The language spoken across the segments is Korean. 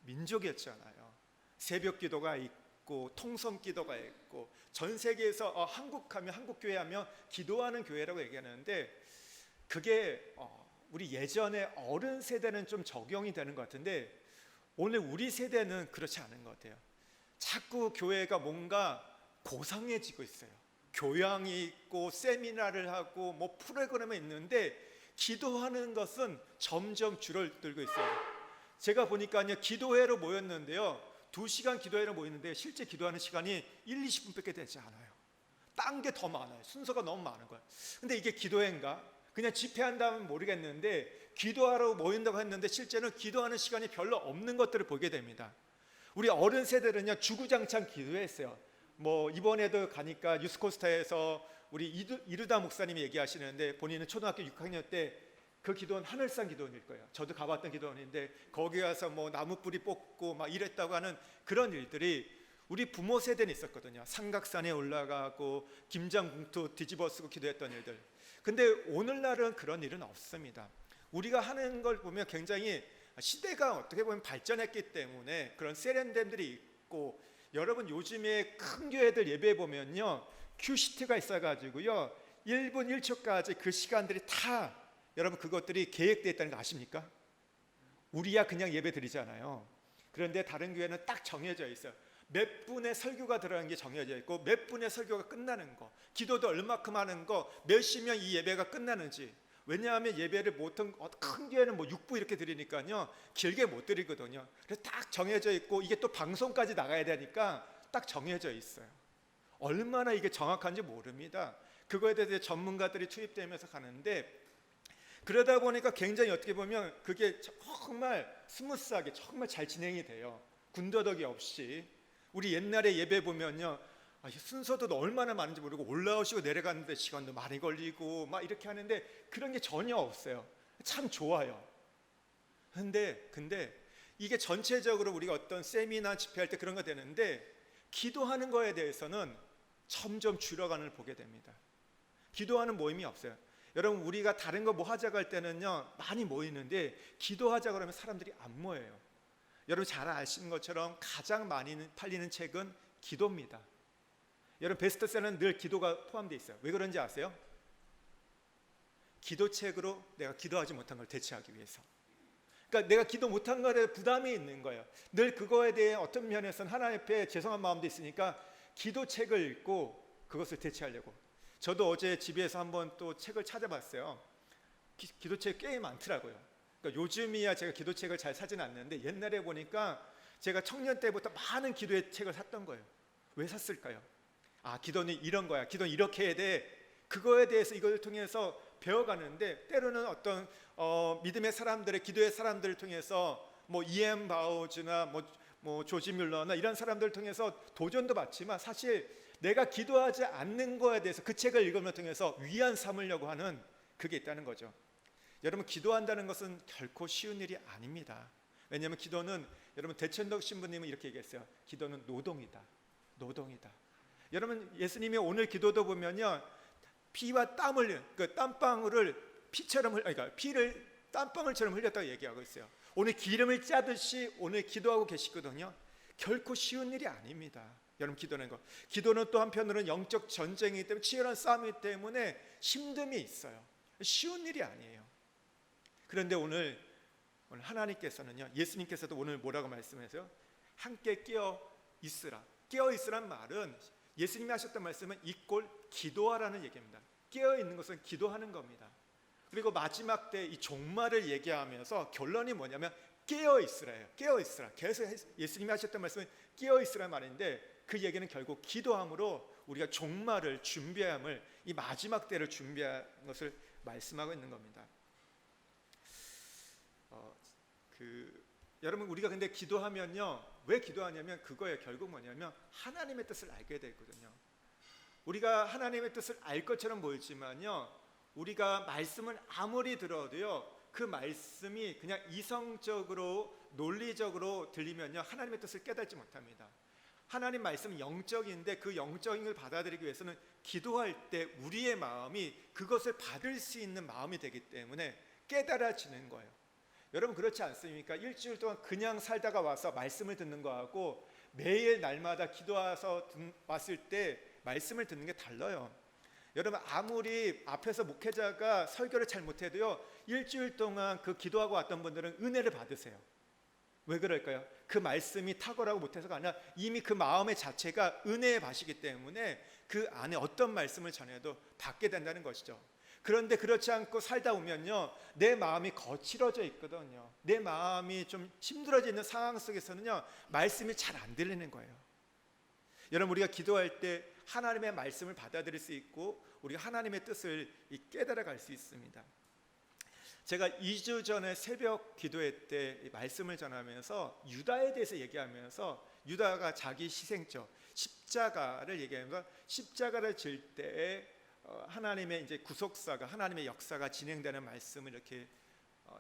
민족이었잖아요. 새벽 기도가 있고 통성 기도가 있고 전 세계에서 한국하면 한국교회 하면 기도하는 교회라고 얘기하는데 그게 우리 예전에 어른 세대는 좀 적용이 되는 것 같은데 오늘 우리 세대는 그렇지 않은 것 같아요. 자꾸 교회가 뭔가 고상해지고 있어요. 교양이 있고 세미나를 하고 뭐 프로그램이 있는데 기도하는 것은 점점 줄어들고 있어요. 제가 보니까요, 기도회로 모였는데요, 2시간 기도회로 모였는데 실제 기도하는 시간이 1, 20분밖에 되지 않아요. 딴 게 더 많아요. 순서가 너무 많은 거예요. 근데 이게 기도회인가? 그냥 집회한다면 모르겠는데 기도하러 모인다고 했는데 실제는 기도하는 시간이 별로 없는 것들을 보게 됩니다. 우리 어른 세대는요, 주구장창 기도했어요. 뭐 이번에도 가니까 유스코스타에서 우리 이르다 목사님이 얘기하시는데 본인은 초등학교 6학년 때 그 기도원 하늘산 기도원일 거예요. 저도 가봤던 기도원인데 거기 가서 뭐 나무 뿌리 뽑고 막 이랬다고 하는 그런 일들이 우리 부모 세대는 있었거든요. 삼각산에 올라가고 김장봉투 뒤집어 쓰고 기도했던 일들. 근데 오늘날은 그런 일은 없습니다. 우리가 하는 걸 보면 굉장히 시대가 어떻게 보면 발전했기 때문에 그런 세련됨들이 있고, 여러분 요즘에 큰 교회들 예배 보면요, 큐시트가 있어가지고요 1분 1초까지 그 시간들이 다 여러분 그것들이 계획되어 있다는 거 아십니까? 우리야 그냥 예배 드리잖아요. 그런데 다른 교회는 딱 정해져 있어요. 몇 분의 설교가 들어가는 게 정해져 있고 몇 분의 설교가 끝나는 거, 기도도 얼마큼 하는 거, 몇 시면 이 예배가 끝나는지. 왜냐하면 예배를 보통 큰 교회는 뭐 6부 이렇게 드리니까요 길게 못 드리거든요. 그래서 딱 정해져 있고 이게 또 방송까지 나가야 되니까 딱 정해져 있어요. 얼마나 이게 정확한지 모릅니다. 그거에 대해서 전문가들이 투입되면서 가는데, 그러다 보니까 굉장히 어떻게 보면 그게 정말 스무스하게 정말 잘 진행이 돼요. 군더더기 없이. 우리 옛날에 예배 보면요, 순서도 얼마나 많은지 모르고 올라오시고 내려가는데 시간도 많이 걸리고 막 이렇게 하는데 그런 게 전혀 없어요. 참 좋아요. 근데 이게 전체적으로 우리가 어떤 세미나 집회할 때 그런 거 되는데 기도하는 거에 대해서는 점점 줄어가는 걸 보게 됩니다. 기도하는 모임이 없어요. 여러분 우리가 다른 거 뭐 하자고 할 때는요 많이 모이는데 기도하자고 그러면 사람들이 안 모여요. 여러분 잘 아시는 것처럼 가장 많이 팔리는 책은 기도입니다. 여러분 베스트셀러는 늘 기도가 포함되어 있어요. 왜 그런지 아세요? 기도책으로 내가 기도하지 못한 걸 대체하기 위해서. 그러니까 내가 기도 못한 거에 부담이 있는 거예요. 늘 그거에 대해 어떤 면에서는 하나님 앞에 죄송한 마음도 있으니까 기도책을 읽고 그것을 대체하려고. 저도 어제 집에서 한번 또 책을 찾아봤어요. 기도책 꽤 많더라고요. 그러니까 요즘이야 제가 기도책을 잘 사지는 않는데 옛날에 보니까 제가 청년 때부터 많은 기도의 책을 샀던 거예요. 왜 샀을까요? 기도는 이런 거야. 기도는 이렇게 해야 돼. 그거에 대해서 이걸 통해서 배워가는데, 때로는 어떤 믿음의 사람들의 기도의 사람들을 통해서 뭐 이엠 바우즈나 뭐 조지 뮬러나 이런 사람들을 통해서 도전도 받지만 사실 내가 기도하지 않는 거에 대해서 그 책을 읽음을 통해서 위안 삼으려고 하는 그게 있다는 거죠. 여러분 기도한다는 것은 결코 쉬운 일이 아닙니다. 왜냐하면 기도는, 여러분 대천덕 신부님은 이렇게 얘기했어요. 기도는 노동이다. 여러분 예수님이 오늘 기도도 보면요 피와 땀을, 그 땀방울을 피처럼 그러니까 피를 땀방울처럼 흘렸다고 얘기하고 있어요. 오늘 기름을 짜듯이 오늘 기도하고 계시거든요. 결코 쉬운 일이 아닙니다. 여러분 기도는 또 한편으로는 영적 전쟁이기 때문에, 치열한 싸움이기 때문에 힘듦이 있어요. 쉬운 일이 아니에요. 그런데 오늘 하나님께서는요, 예수님께서도 오늘 뭐라고 말씀하세요? 함께 깨어 있으라. 깨어 있으란 말은 예수님이 하셨던 말씀은 이꼴 기도하라는 얘기입니다. 깨어 있는 것은 기도하는 겁니다. 그리고 마지막 때 이 종말을 얘기하면서 결론이 뭐냐면 깨어 있으라예요. 깨어 있으라. 계속 예수님이 하셨던 말씀은 깨어 있으란 말인데, 그 얘기는 결국 기도함으로 우리가 종말을 준비함을, 이 마지막 때를 준비한 것을 말씀하고 있는 겁니다. 여러분 우리가 근데 기도하면요 왜 기도하냐면 그거예요. 결국 뭐냐면 하나님의 뜻을 알게 되거든요. 우리가 하나님의 뜻을 알 것처럼 보이지만요, 우리가 말씀을 아무리 들어도요 그 말씀이 그냥 이성적으로 논리적으로 들리면요 하나님의 뜻을 깨닫지 못합니다. 하나님 말씀은 영적인데 그 영적인 걸 받아들이기 위해서는 기도할 때 우리의 마음이 그것을 받을 수 있는 마음이 되기 때문에 깨달아지는 거예요. 여러분 그렇지 않습니까? 일주일 동안 그냥 살다가 와서 말씀을 듣는 거하고 매일 날마다 기도와서 왔을 때 말씀을 듣는 게 달라요. 여러분 아무리 앞에서 목회자가 설교를 잘 못해도요, 일주일 동안 그 기도하고 왔던 분들은 은혜를 받으세요. 왜 그럴까요? 그 말씀이 탁월하고 못해서가 아니라 이미 그 마음의 자체가 은혜의 밭이기 때문에 그 안에 어떤 말씀을 전해도 받게 된다는 것이죠. 그런데 그렇지 않고 살다 보면요, 내 마음이 거칠어져 있거든요. 내 마음이 좀 힘들어져 있는 상황 속에서는요, 말씀이 잘 안 들리는 거예요. 여러분 우리가 기도할 때 하나님의 말씀을 받아들일 수 있고 우리가 하나님의 뜻을 깨달아갈 수 있습니다. 제가 2주 전에 새벽 기도회 때 말씀을 전하면서 유다에 대해서 얘기하면서 유다가 자기 희생적 십자가를 얘기하면서 십자가를 질 때에 하나님의 이제 구속사가, 하나님의 역사가 진행되는 말씀을 이렇게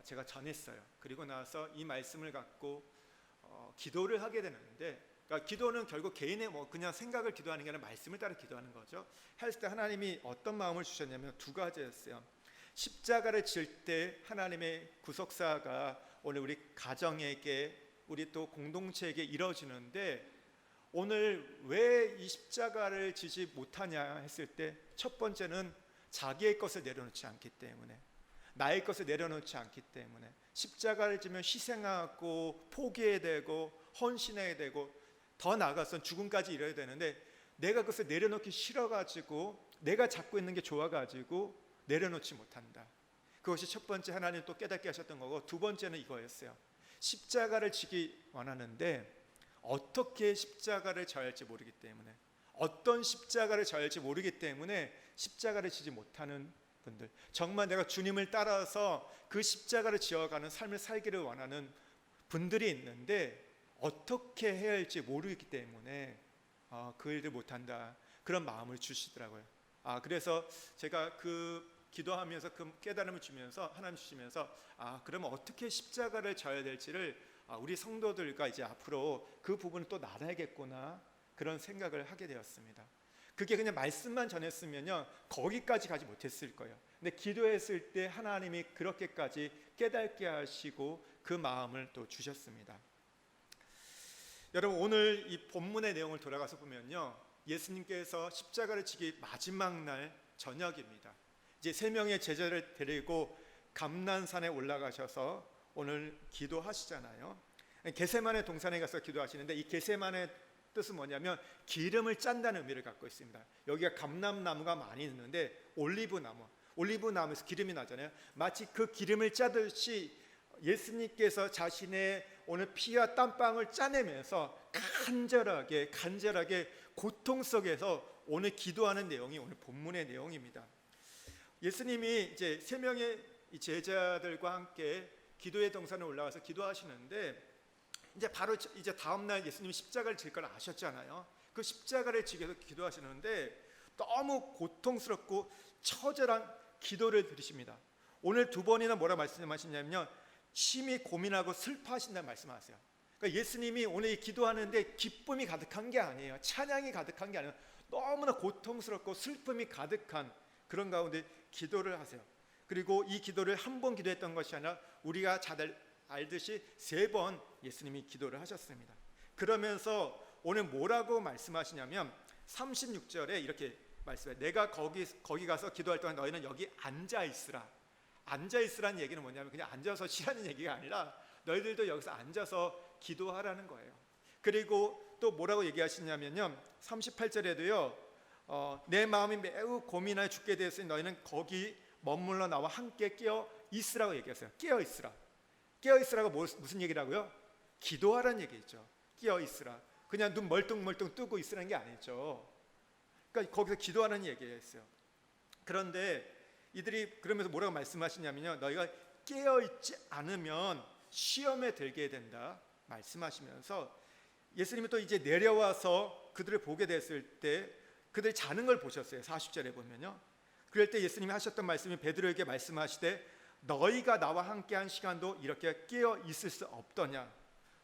제가 전했어요. 그리고 나서 이 말씀을 갖고 기도를 하게 되는데, 그러니까 기도는 결국 개인의 그냥 생각을 기도하는 게 아니라 말씀을 따라 기도하는 거죠. 했을 때 하나님이 어떤 마음을 주셨냐면 두 가지였어요. 십자가를 질 때 하나님의 구속사가 오늘 우리 가정에게, 우리 또 공동체에게 이루어지는데, 오늘 왜 이 십자가를 지지 못하냐 했을 때 첫 번째는 자기의 것을 내려놓지 않기 때문에, 나의 것을 내려놓지 않기 때문에, 십자가를 지면 희생하고 포기해야 되고 헌신해야 되고 더 나아가서는 죽음까지 이뤄야 되는데, 내가 그것을 내려놓기 싫어가지고 내가 잡고 있는 게 좋아가지고 내려놓지 못한다. 그것이 첫 번째 하나님 또 깨닫게 하셨던 거고, 두 번째는 이거였어요. 십자가를 지기 원하는데 어떻게 십자가를 져야 할지 모르기 때문에, 어떤 십자가를 져야 할지 모르기 때문에 십자가를 지지 못하는 분들, 정말 내가 주님을 따라서 그 십자가를 지어가는 삶을 살기를 원하는 분들이 있는데 어떻게 해야 할지 모르기 때문에 그 일을 못한다, 그런 마음을 주시더라고요. 그래서 제가 그 기도하면서 그 깨달음을 주면서, 하나님 주시면서 그러면 어떻게 십자가를 져야 될지를 우리 성도들과 이제 앞으로 그 부분을 또 나눠야겠구나, 그런 생각을 하게 되었습니다. 그게 그냥 말씀만 전했으면요 거기까지 가지 못했을 거예요. 근데 기도했을 때 하나님이 그렇게까지 깨닫게 하시고 그 마음을 또 주셨습니다. 여러분 오늘 이 본문의 내용을 돌아가서 보면요, 예수님께서 십자가를 지기 마지막 날 저녁입니다. 이제 세 명의 제자를 데리고 감난산에 올라가셔서 오늘 기도하시잖아요. 겟세마네 동산에 가서 기도하시는데, 이 겟세마네 뜻은 뭐냐면 기름을 짠다는 의미를 갖고 있습니다. 여기가 감람나무가 많이 있는데 올리브나무에서 기름이 나잖아요. 마치 그 기름을 짜듯이 예수님께서 자신의 오늘 피와 땀방울 짜내면서 간절하게 고통 속에서 오늘 기도하는 내용이 오늘 본문의 내용입니다. 예수님이 이제 세 명의 제자들과 함께 기도의 동산에 올라가서 기도하시는데, 이제 바로 이제 다음 날 예수님이 십자가를 질 걸 아셨잖아요. 그 십자가를 지기 위해서 기도하시는데 너무 고통스럽고 처절한 기도를 드리십니다. 오늘 두 번이나 뭐라 말씀하시냐면요, 심히 고민하고 슬퍼하신다는 말씀하세요. 그러니까 예수님이 오늘 이 기도하는데 기쁨이 가득한 게 아니에요. 찬양이 가득한 게 아니에요. 너무나 고통스럽고 슬픔이 가득한 그런 가운데 기도를 하세요. 그리고 이 기도를 한 번 기도했던 것이 아니라 우리가 잘 알듯이 세 번 예수님이 기도를 하셨습니다. 그러면서 오늘 뭐라고 말씀하시냐면 36절에 이렇게 말씀해요. 내가 거기 가서 기도할 동안 너희는 여기 앉아 있으라. 앉아 있으라는 얘기는 뭐냐면 그냥 앉아서 쉬라는 얘기가 아니라 너희들도 여기서 앉아서 기도하라는 거예요. 그리고 또 뭐라고 얘기하시냐면요, 38절에도요 내 마음이 매우 고민하여 죽게 되었으니 너희는 거기 머물러 나와 함께 깨어 있으라고 얘기했어요. 깨어 있으라. 깨어 있으라고 무슨 얘기라고요? 기도하라는 얘기죠. 깨어 있으라. 그냥 눈 멀뚱멀뚱 뜨고 있으라는 게 아니죠. 그러니까 거기서 기도하라는 얘기였어요. 그런데 이들이 그러면서 뭐라고 말씀하시냐면요, 너희가 깨어 있지 않으면 시험에 들게 된다 말씀하시면서, 예수님이 또 이제 내려와서 그들을 보게 됐을 때 그들이 자는 걸 보셨어요. 40절에 보면요. 그럴 때 예수님이 하셨던 말씀이 베드로에게 말씀하시되 너희가 나와 함께한 시간도 이렇게 깨어 있을 수 없더냐,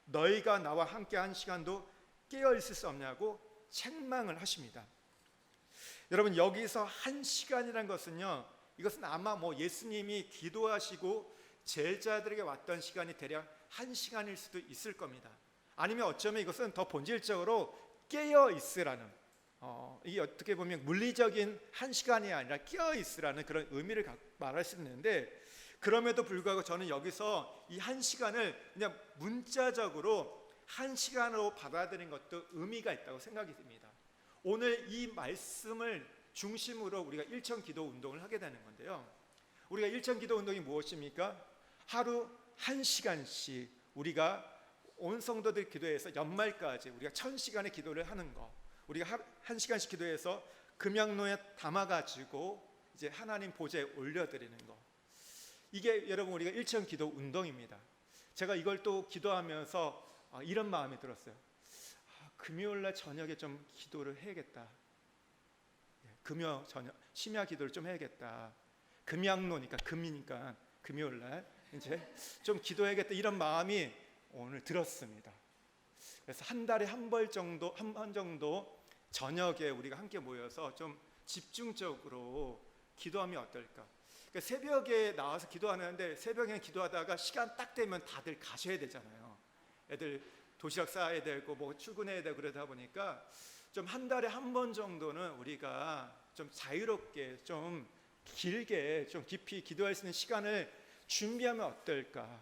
너희가 나와 함께한 시간도 깨어 있을 수 없냐고 책망을 하십니다. 여러분 여기서 한 시간이란 것은요, 이것은 아마 예수님이 기도하시고 제자들에게 왔던 시간이 대략 1시간일 수도 있을 겁니다. 아니면 어쩌면 이것은 더 본질적으로 깨어 있으라는, 이게 어떻게 보면 물리적인 1시간이 아니라 깨어 있으라는 그런 의미를 말할 수 있는데, 그럼에도 불구하고 저는 여기서 이 1시간을 그냥 문자적으로 1시간으로 받아들인 것도 의미가 있다고 생각이 듭니다. 오늘 이 말씀을 중심으로 우리가 일천 기도 운동을 하게 되는 건데요, 우리가 일천 기도 운동이 무엇입니까? 하루 1시간씩 우리가 온 성도들 기도해서 연말까지 우리가 1000시간의 기도를 하는 거, 우리가 1시간씩 기도해서 금양로에 담아가지고 이제 하나님 보좌에 올려드리는 거, 이게 여러분 우리가 일천 기도 운동입니다. 제가 이걸 또 기도하면서 이런 마음이 들었어요. 금요일날 저녁에 좀 기도를 해야겠다. 금요 저녁 심야 기도를 좀 해야겠다. 금양로니까 금이니까 금요일날 이제 좀 기도해야겠다, 이런 마음이 오늘 들었습니다. 그래서 한 달에 한 번 정도 저녁에 우리가 함께 모여서 좀 집중적으로 기도하면 어떨까? 그러니까 새벽에 나와서 기도하는데 새벽에 기도하다가 시간 딱 되면 다들 가셔야 되잖아요. 애들 도시락 싸야 되고 뭐 출근해야 되고, 그러다 보니까 좀 한 달에 한 번 정도는 우리가 좀 자유롭게 좀 길게 좀 깊이 기도할 수 있는 시간을 준비하면 어떨까,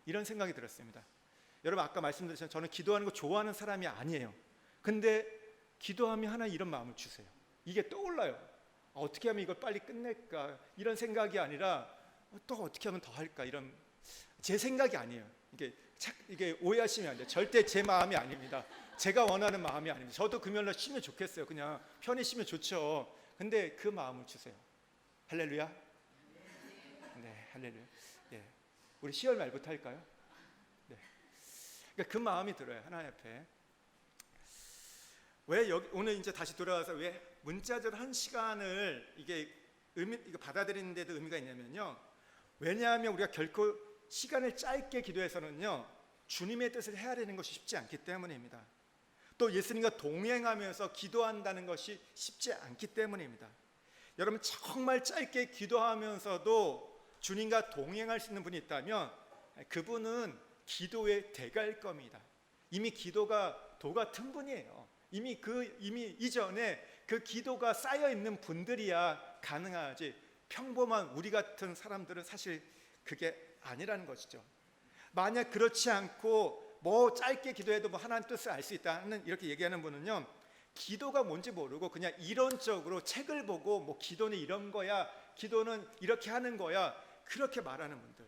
이런 생각이 들었습니다. 여러분 아까 말씀드렸지만 저는 기도하는 거 좋아하는 사람이 아니에요. 근데 기도하면 하나 이런 마음을 주세요. 이게 떠올라요. 어떻게 하면 이걸 빨리 끝낼까, 이런 생각이 아니라 또 어떻게 하면 더 할까, 이런 제 생각이 아니에요. 이게 오해하시면 안 돼요. 절대 제 마음이 아닙니다. 제가 원하는 마음이 아닙니다. 저도 금요일날 쉬면 좋겠어요. 그냥 편히 쉬면 좋죠. 근데 그 마음을 주세요. 할렐루야. 네, 할렐루야. 예, 우리 10월 말부터 할까요? 네. 그러니까 그 마음이 들어요. 하나님 앞에. 왜 여기 오늘 이제 다시 돌아와서 왜 문자적으로 1시간을 이게 받아들이는데도 의미가 있냐면요, 왜냐하면 우리가 결코 시간을 짧게 기도해서는요 주님의 뜻을 헤아리는 것이 쉽지 않기 때문입니다. 또 예수님과 동행하면서 기도한다는 것이 쉽지 않기 때문입니다. 여러분 정말 짧게 기도하면서도 주님과 동행할 수 있는 분이 있다면 그분은 기도의 대가일 겁니다. 이미 기도가 도 같은 분이에요. 이미 이전에 그 기도가 쌓여 있는 분들이야 가능하지, 평범한 우리 같은 사람들은 사실 그게 아니라는 것이죠. 만약 그렇지 않고 뭐 짧게 기도해도 뭐 하나님 뜻을 알 수 있다는 이렇게 얘기하는 분은요, 기도가 뭔지 모르고 그냥 이론적으로 책을 보고 뭐 기도는 이런 거야, 기도는 이렇게 하는 거야, 그렇게 말하는 분들.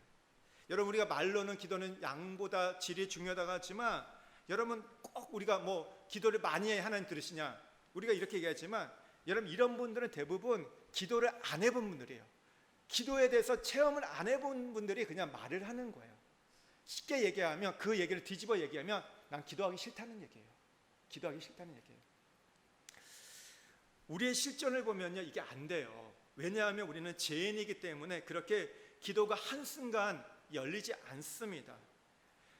여러분 우리가 말로는 기도는 양보다 질이 중요하다고 하지만, 여러분 꼭 우리가 뭐 기도를 많이 해 하나님 들으시냐, 우리가 이렇게 얘기하지만 여러분 이런 분들은 대부분 기도를 안 해본 분들이에요. 기도에 대해서 체험을 안 해본 분들이 그냥 말을 하는 거예요. 쉽게 얘기하면, 그 얘기를 뒤집어 얘기하면 난 기도하기 싫다는 얘기예요. 기도하기 싫다는 얘기예요. 우리의 실존을 보면요 이게 안 돼요. 왜냐하면 우리는 죄인이기 때문에 그렇게 기도가 한순간 열리지 않습니다.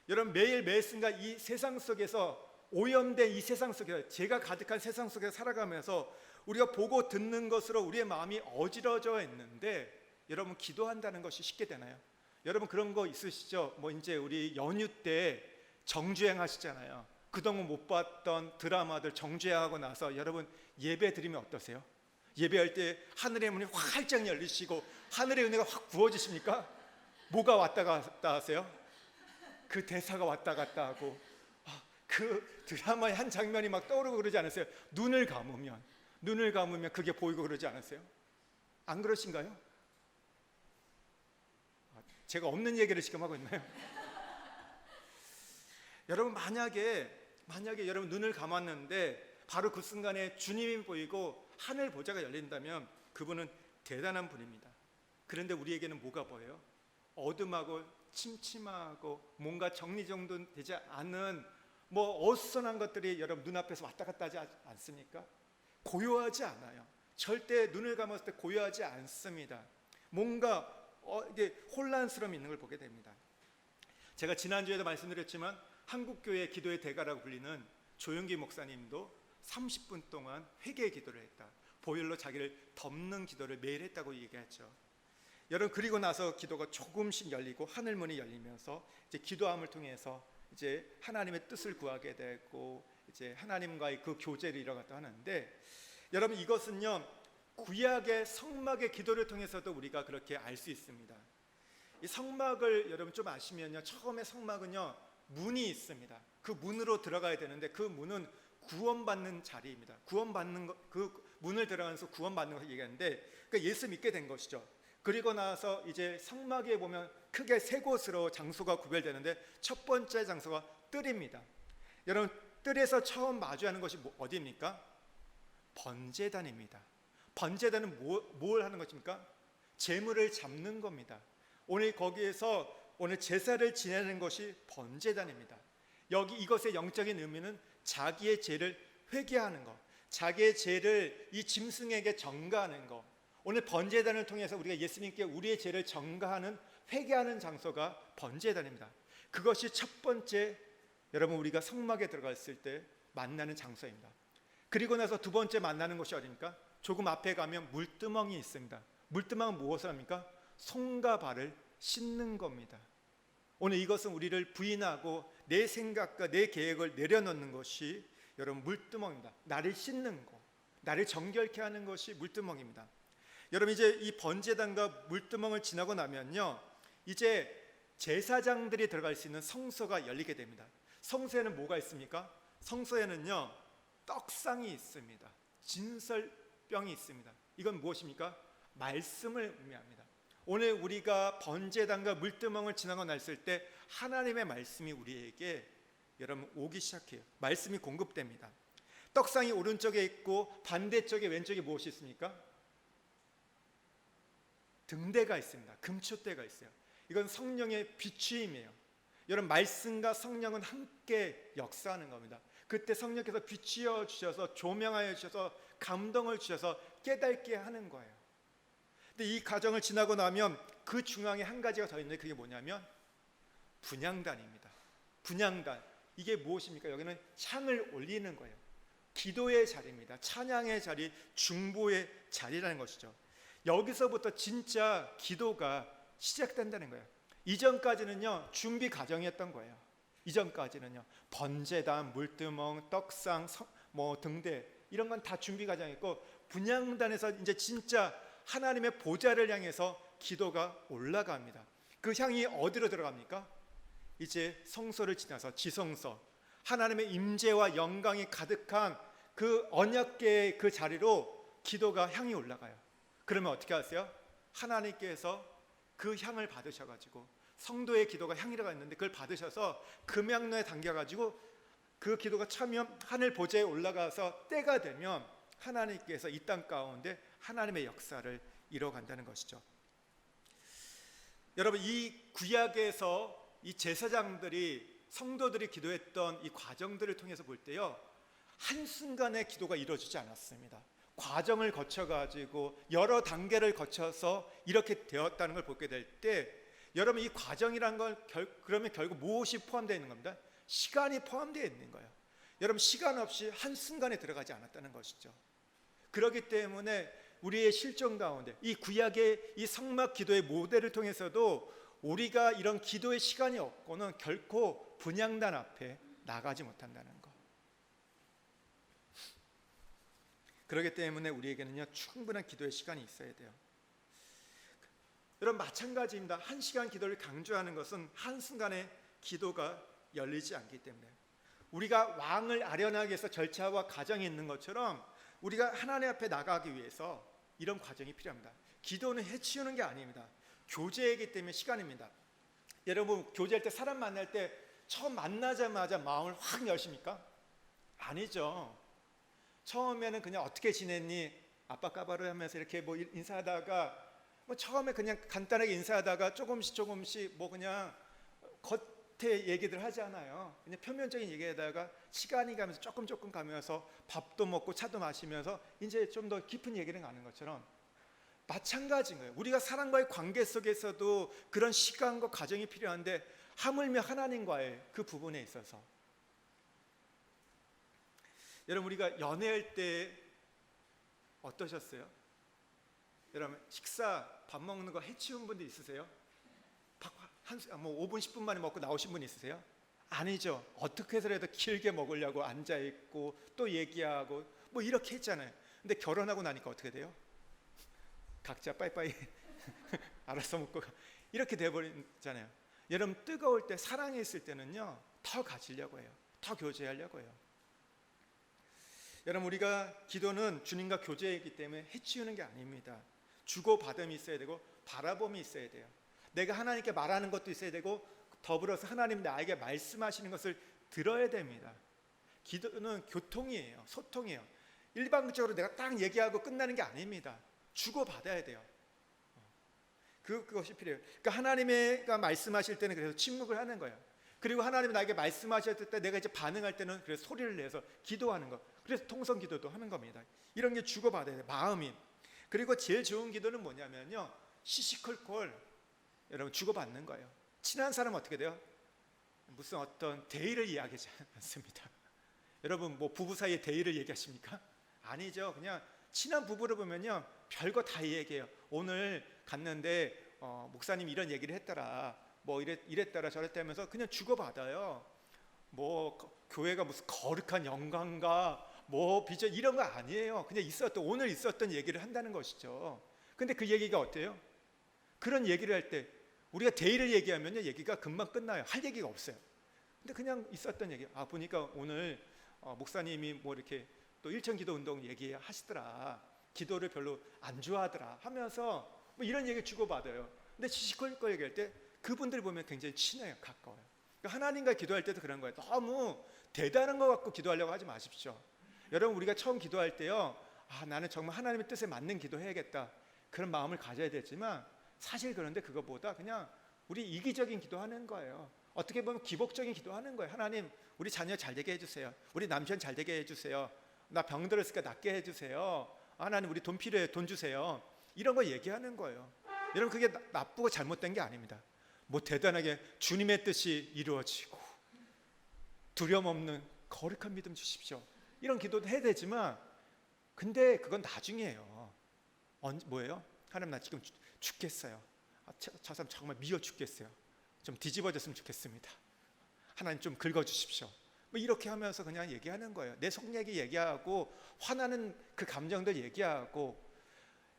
여러분 매일 매 순간 이 세상 속에서, 오염된 이 세상 속에서, 죄가 가득한 세상 속에서 살아가면서 우리가 보고 듣는 것으로 우리의 마음이 어지러져 있는데, 여러분 기도한다는 것이 쉽게 되나요? 여러분 그런 거 있으시죠? 뭐 이제 우리 연휴 때 정주행 하시잖아요. 그동안 못 봤던 드라마들 정주행하고 나서 여러분 예배 드리면 어떠세요? 예배할 때 하늘의 문이 활짝 열리시고 하늘의 은혜가 확 부어지십니까? 뭐가 왔다 갔다 하세요? 그 대사가 왔다 갔다 하고 그 드라마의 한 장면이 막 떠오르고 그러지 않으세요? 눈을 감으면 그게 보이고 그러지 않으세요? 안 그러신가요? 제가 없는 얘기를 지금 하고 있나요? 여러분 만약에 여러분 눈을 감았는데 바로 그 순간에 주님이 보이고 하늘 보좌가 열린다면 그분은 대단한 분입니다. 그런데 우리에게는 뭐가 보여요? 어둠하고 침침하고 뭔가 정리정돈되지 않은 뭐 어수선한 것들이 여러분 눈앞에서 왔다 갔다 하지 않습니까? 고요하지 않아요. 절대 눈을 감았을 때 고요하지 않습니다. 뭔가 이게 혼란스러움이 있는 걸 보게 됩니다. 제가 지난주에도 말씀드렸지만 한국교회 기도의 대가라고 불리는 조용기 목사님도 30분 동안 회개 기도를 했다. 보혈로 자기를 덮는 기도를 매일 했다고 얘기했죠. 여러분 그리고 나서 기도가 조금씩 열리고 하늘 문이 열리면서 이제 기도함을 통해서 이제 하나님의 뜻을 구하게 되고 이제 하나님과의 그 교제를 이뤄갔다 하는데, 여러분 이것은요 구약의 성막의 기도를 통해서도 우리가 그렇게 알 수 있습니다. 이 성막을 여러분 좀 아시면요, 처음에 성막은요 문이 있습니다. 그 문으로 들어가야 되는데 그 문은 구원받는 자리입니다. 구원받는 거, 그 문을 들어가면서 구원받는 것을 얘기하는데, 그러니까 예수 믿게 된 것이죠. 그리고 나서 이제 성막에 보면 크게 세 곳으로 장소가 구별되는데, 첫 번째 장소가 뜰입니다. 여러분 뜰에서 처음 마주하는 것이 어디입니까? 번제단입니다. 번제단은 뭘 하는 것입니까? 제물을 잡는 겁니다. 오늘 거기에서 오늘 제사를 지내는 것이 번제단입니다. 여기 이것의 영적인 의미는 자기의 죄를 회개하는 것, 자기의 죄를 이 짐승에게 전가하는 것. 오늘 번제단을 통해서 우리가 예수님께 우리의 죄를 전가하는, 회개하는 장소가 번제단입니다. 그것이 첫 번째, 여러분 우리가 성막에 들어갔을 때 만나는 장소입니다. 그리고 나서 두 번째 만나는 곳이 어디입니까? 조금 앞에 가면 물두멍이 있습니다. 물두멍은 무엇을 합니까? 손과 발을 씻는 겁니다. 오늘 이것은 우리를 부인하고 내 생각과 내 계획을 내려놓는 것이 여러분 물두멍입니다. 나를 씻는 것, 나를 정결케 하는 것이 물두멍입니다. 여러분 이제 이 번제단과 물두멍을 지나고 나면요, 이제 제사장들이 들어갈 수 있는 성소가 열리게 됩니다. 성소에는 뭐가 있습니까? 성소에는요 떡상이 있습니다. 진설병이 있습니다. 이건 무엇입니까? 말씀을 의미합니다. 오늘 우리가 번제단과 물두멍을 지나고 났을 때 하나님의 말씀이 우리에게 여러분 오기 시작해요. 말씀이 공급됩니다. 떡상이 오른쪽에 있고 반대쪽에 왼쪽에 무엇이 있습니까? 등대가 있습니다. 금초대가 있어요. 이건 성령의 비추임이에요. 여러분 말씀과 성령은 함께 역사하는 겁니다. 그때 성령께서 비추어 주셔서 조명하여 주셔서 감동을 주셔서 깨닫게 하는 거예요. 근데 이 과정을 지나고 나면 그 중앙에 한 가지가 더 있는데, 그게 뭐냐면 분향단입니다. 분향단, 이게 무엇입니까? 여기는 향을 올리는 거예요. 기도의 자리입니다. 찬양의 자리, 중보의 자리라는 것이죠. 여기서부터 진짜 기도가 시작된다는 거예요. 이전까지는요 준비 과정이었던 거예요. 이전까지는요 번제단, 물두멍, 떡상, 등대 이런 건 다 준비 과정이었고, 분향단에서 이제 진짜 하나님의 보좌를 향해서 기도가 올라갑니다. 그 향이 어디로 들어갑니까? 이제 성소를 지나서 지성소, 하나님의 임재와 영광이 가득한 그 언약궤의 그 자리로 기도가 향이 올라가요. 그러면 어떻게 하세요? 하나님께서 그 향을 받으셔가지고, 성도의 기도가 향이라고 했는데 그걸 받으셔서 금양로에 담겨가지고 그 기도가 차면 하늘 보좌에 올라가서 때가 되면 하나님께서 이 땅 가운데 하나님의 역사를 이뤄간다는 것이죠. 여러분 이 구약에서 이 제사장들이, 성도들이 기도했던 이 과정들을 통해서 볼 때요, 한순간에 기도가 이루어지지 않았습니다. 과정을 거쳐가지고 여러 단계를 거쳐서 이렇게 되었다는 걸 보게 될 때, 여러분 이 과정이란 건 그러면 결국 무엇이 포함되어 있는 겁니다? 시간이 포함되어 있는 거예요. 여러분 시간 없이 한순간에 들어가지 않았다는 것이죠. 그렇기 때문에 우리의 실존 가운데 이 구약의 이 성막 기도의 모델을 통해서도 우리가 이런 기도의 시간이 없고는 결코 분향단 앞에 나가지 못한다는 것. 그렇기 때문에 우리에게는요 충분한 기도의 시간이 있어야 돼요. 여러분 마찬가지입니다. 한 시간 기도를 강조하는 것은 한순간에 기도가 열리지 않기 때문에, 우리가 왕을 아련하기 위해서 절차와 과정이 있는 것처럼 우리가 하나님 앞에 나가기 위해서 이런 과정이 필요합니다. 기도는 해치우는 게 아닙니다. 교제이기 때문에 시간입니다. 여러분 교제할 때, 사람 만날 때 처음 만나자마자 마음을 확 여십니까? 아니죠. 처음에는 그냥 어떻게 지냈니? 아빠 까바로 하면서 이렇게 뭐 인사하다가 처음에 그냥 간단하게 인사하다가 조금씩 그냥 겉에 얘기들 하잖아요. 그냥 표면적인 얘기하다가 시간이 가면서 조금 가면서 밥도 먹고 차도 마시면서 이제 좀 더 깊은 얘기를 하는 것처럼 마찬가지인 거예요. 우리가 사람과의 관계 속에서도 그런 시간과 과정이 필요한데, 하물며 하나님과의 그 부분에 있어서 여러분 우리가 연애할 때 어떠셨어요? 여러분 식사 밥 먹는 거 해치운 분들 있으세요? 뭐 5분 10분 만에 먹고 나오신 분 있으세요? 아니죠. 어떻게 해서라도 길게 먹으려고 앉아 있고 또 얘기하고 뭐 이렇게 했잖아요. 근데 결혼하고 나니까 어떻게 돼요? 각자 빠이빠이 알아서 먹고 이렇게 돼버리잖아요. 여러분 뜨거울 때 사랑에 있을 때는요 더 가지려고 해요. 더 교제하려고 해요. 여러분 우리가 기도는 주님과 교제이기 때문에 해치우는 게 아닙니다. 주고받음이 있어야 되고 바라봄이 있어야 돼요. 내가 하나님께 말하는 것도 있어야 되고 더불어서 하나님 나에게 말씀하시는 것을 들어야 됩니다. 기도는 교통이에요. 소통이에요. 일방적으로 내가 딱 얘기하고 끝나는 게 아닙니다. 주고받아야 돼요. 그것이 필요해요. 그러니까 하나님가 말씀하실 때는 그래서 침묵을 하는 거예요. 그리고 하나님이 나에게 말씀하셨을 때 내가 이제 반응할 때는 그래서 소리를 내서 기도하는 거. 그래서 통성 기도도 하는 겁니다. 이런 게 주고받아야 돼요. 마음이. 그리고 제일 좋은 기도는 뭐냐면요. 시시콜콜 여러분 주고받는 거예요. 친한 사람은 어떻게 돼요? 무슨 어떤 대의를 이야기하지 않습니다. 여러분 뭐 부부 사이에 대의를 얘기하십니까? 아니죠. 그냥 친한 부부를 보면요 별거 다 얘기해요. 오늘 갔는데 목사님 이런 얘기를 했더라. 뭐 이랬더라 저랬다면서 그냥 주고받아요. 뭐 교회가 무슨 거룩한 영광과 뭐 비전 이런 거 아니에요. 그냥 오늘 있었던 얘기를 한다는 것이죠. 근데 그 얘기가 어때요? 그런 얘기를 할 때 우리가 대의를 얘기하면요 얘기가 금방 끝나요. 할 얘기가 없어요. 근데 그냥 있었던 얘기. 보니까 오늘 목사님이 뭐 이렇게 또 일천기도 운동 얘기하시더라. 기도를 별로 안 좋아하더라 하면서 뭐 이런 얘기 주고받아요. 근데 시시콜콜 얘기할 때 그분들 보면 굉장히 친해요. 가까워요. 그러니까 하나님과 기도할 때도 그런 거예요. 너무 대단한 거 갖고 기도하려고 하지 마십시오. 여러분 우리가 처음 기도할 때요 나는 정말 하나님의 뜻에 맞는 기도해야겠다 그런 마음을 가져야 되지만 사실 그런데 그것보다 그냥 우리 이기적인 기도하는 거예요. 어떻게 보면 기복적인 기도하는 거예요. 하나님 우리 자녀 잘 되게 해주세요. 우리 남편 잘 되게 해주세요. 나 병 들었으니까 낫게 해주세요. 하나님 우리 돈 필요해 돈 주세요. 이런 거 얘기하는 거예요. 여러분 그게 나쁘고 잘못된 게 아닙니다. 뭐 대단하게 주님의 뜻이 이루어지고 두려움 없는 거룩한 믿음 주십시오. 이런 기도도 해야 되지만 근데 그건 나중이에요. 뭐예요? 하나님 나 지금 죽겠어요. 저 사람 정말 미워 죽겠어요. 좀 뒤집어졌으면 좋겠습니다. 하나님 좀 긁어주십시오. 뭐 이렇게 하면서 그냥 얘기하는 거예요. 내 속 얘기 얘기하고 화나는 그 감정들 얘기하고.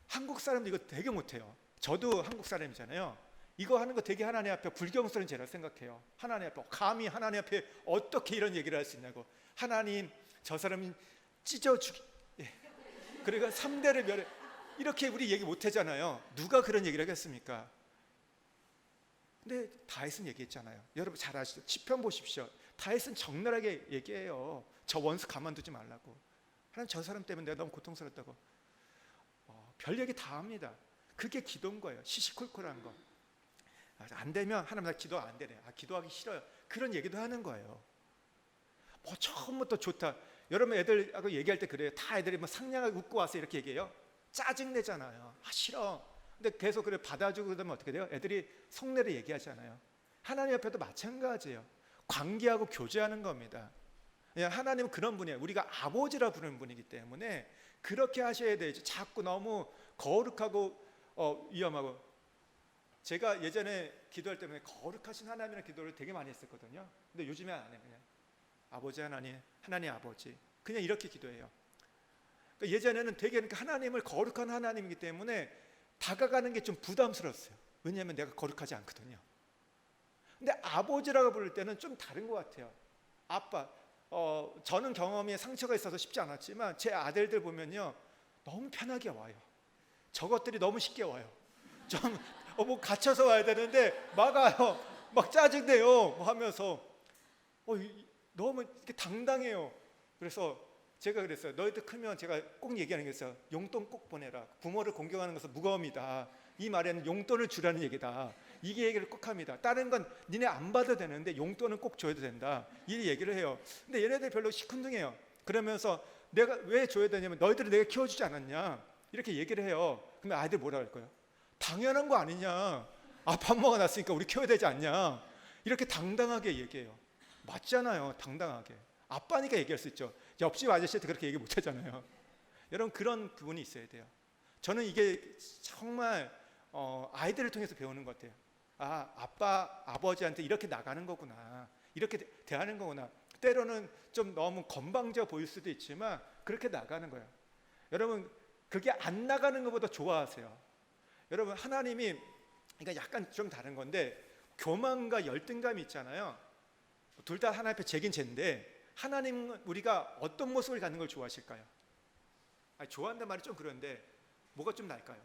한국 사람도 이거 되게 못해요. 저도 한국 사람이잖아요. 이거 하는 거 되게 하나님 앞에 불경스러운 죄라 생각해요. 하나님 앞에 감히 하나님 앞에 어떻게 이런 얘기를 할 수 있냐고. 하나님 저 사람이 찢어 죽이 그러니까 3대를 멸해 이렇게 우리 얘기 못 하잖아요. 누가 그런 얘기를 하겠습니까? 근데 다윗은 얘기했잖아요. 여러분 잘 아시죠? 시편 보십시오. 다윗은 적나라하게 얘기해요. 저 원수 가만두지 말라고. 하나님 저 사람 때문에 내가 너무 고통스럽다고. 별 얘기 다 합니다. 그게 기도인 거예요. 시시콜콜한 거. 안 되면 하나님 나 기도 안 되네. 기도하기 싫어요. 그런 얘기도 하는 거예요. 뭐 처음부터 좋다. 여러분 애들하고 얘기할 때 그래요. 다 애들이 뭐 상냥하게 웃고 와서 이렇게 얘기해요. 짜증 내잖아요. 싫어. 근데 계속 그래 받아주고 그러면 어떻게 돼요? 애들이 속내를 얘기하잖아요. 하나님 앞에도 마찬가지예요. 관계하고 교제하는 겁니다. 하나님은 그런 분이에요. 우리가 아버지라 부르는 분이기 때문에 그렇게 하셔야 되죠. 자꾸 너무 거룩하고 위험하고. 제가 예전에 기도할 때문에 거룩하신 하나님이라는 기도를 되게 많이 했었거든요. 근데 요즘에 안 해요. 그냥 아버지 하나님 아버지 그냥 이렇게 기도해요. 그러니까 예전에는 되게 그러니까 하나님을 거룩한 하나님이기 때문에 다가가는 게 좀 부담스러웠어요. 왜냐하면 내가 거룩하지 않거든요. 근데 아버지라고 부를 때는 좀 다른 것 같아요. 아빠 저는 경험에 상처가 있어서 쉽지 않았지만 제 아들들 보면요 너무 편하게 와요. 저것들이 너무 쉽게 와요. 좀 뭐 갇혀서 와야 되는데 막아요. 막 짜증내요. 뭐 하면서 너무 이렇게 당당해요. 그래서 제가 그랬어요. 너희들 크면 제가 꼭 얘기하는 게 있어요. 용돈 꼭 보내라. 부모를 공경하는 것은 무거움이다. 이 말에는 용돈을 주라는 얘기다. 이게 얘기를 꼭 합니다. 다른 건 니네 안 받아도 되는데 용돈은 꼭 줘야 된다. 이 얘기를 해요. 근데 얘네들 별로 시큰둥해요. 그러면서 내가 왜 줘야 되냐면 너희들을 내가 키워주지 않았냐 이렇게 얘기를 해요. 그러면 아이들 뭐라 할 거예요? 당연한 거 아니냐. 밥 먹어놨으니까 우리 키워야 되지 않냐. 이렇게 당당하게 얘기해요. 맞잖아요. 당당하게. 아빠니까 얘기할 수 있죠. 옆집 아저씨한테 그렇게 얘기 못 하잖아요. 여러분 그런 부분이 있어야 돼요. 저는 이게 정말 아이들을 통해서 배우는 것 같아요. 아빠, 아버지한테 이렇게 나가는 거구나, 이렇게 대하는 거구나. 때로는 좀 너무 건방져 보일 수도 있지만 그렇게 나가는 거예요. 여러분, 그게 안 나가는 것보다 좋아하세요. 여러분, 하나님이, 그러니까 약간 좀 다른 건데, 교만과 열등감이 있잖아요. 둘 다 하나님 앞에 죄긴 죄인데, 하나님은 우리가 어떤 모습을 갖는 걸 좋아하실까요? 좋아한다는 말이 좀 그런데 뭐가 좀 날까요?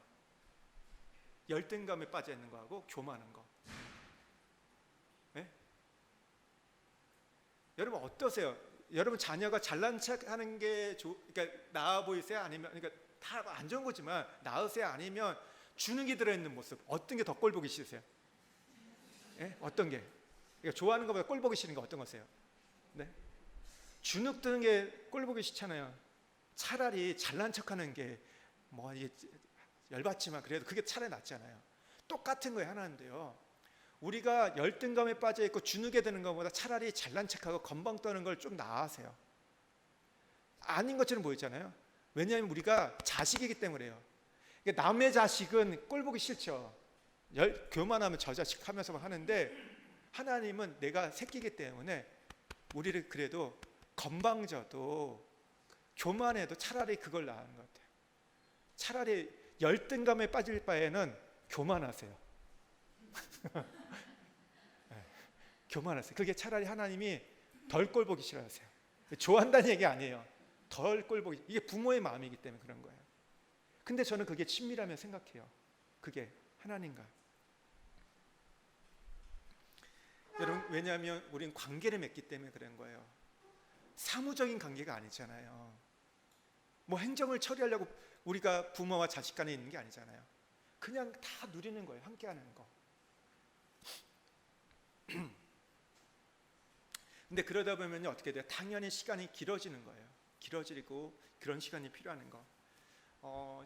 열등감에 빠져 있는 거하고 교만한 거. 네? 여러분 어떠세요? 여러분 자녀가 잘난 척하는 게 그러니까 나아 보이세요? 아니면, 그러니까 다 안 좋은 거지만 나으세요? 아니면 주눅이 들어있는 모습, 어떤 게 더 꼴 보기 싫으세요? 네? 어떤 게? 그러니까 좋아하는 것보다 꼴 보기 싫은 거 어떤 거세요? 네? 주눅 드는 게 꼴 보기 싫잖아요. 차라리 잘난 척하는 게 뭐 이게 열받지만 그래도 그게 차라리 낫잖아요. 똑같은 거예요. 하나인데요, 우리가 열등감에 빠져 있고 주눅에 드는 것보다 차라리 잘난 척하고 건방 떠는 걸 좀 나아하세요. 아닌 것처럼 보이잖아요. 왜냐하면 우리가 자식이기 때문에요. 그러니까 남의 자식은 꼴 보기 싫죠. 교만하면 저 자식 하면서 하는데, 하나님은 내가 새끼이기 때문에 우리를 그래도 건방져도 교만해도 차라리 그걸 나아하는 것 같아요. 차라리 열등감에 빠질 바에는 교만하세요. 네, 교만하세요. 그게 차라리 하나님이 덜 꼴 보기 싫어하세요. 좋아한다는 얘기 아니에요. 덜 꼴 보기, 이게 부모의 마음이기 때문에 그런 거예요. 근데 저는 그게 친밀하면 생각해요. 그게 하나님과. 여러분, 왜냐하면 우리는 관계를 맺기 때문에 그런 거예요. 사무적인 관계가 아니잖아요. 뭐 행정을 처리하려고 우리가 부모와 자식 간에 있는 게 아니잖아요. 그냥 다 누리는 거예요. 함께 하는 거. 근데 그러다 보면 어떻게 돼요? 당연히 시간이 길어지는 거예요. 길어지고 그런 시간이 필요한 거.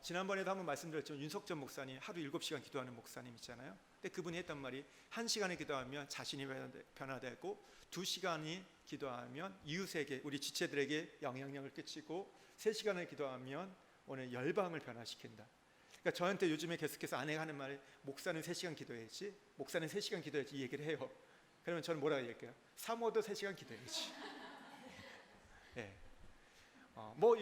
지난번에도 한번 말씀드렸죠. 윤석전 목사님, 하루 7시간 기도하는 목사님 있잖아요. 근데 그분이 했던 말이, 1시간에 기도하면 자신이 변화되고 2시간이 기도하면 이웃에게, 우리 지체들에게 영향력을 끼치고 3시간을 기도하면 오늘 열방을 변화시킨다. 그러니까 저한테 요즘에 계속해서 아내가 하는 말이, 목사는 3시간 기도해야지, 목사는 3시간 기도해야지, 이 얘기를 해요. 그러면 저는 뭐라고 얘기할게요? 사모도 3시간 기도해야지. 네.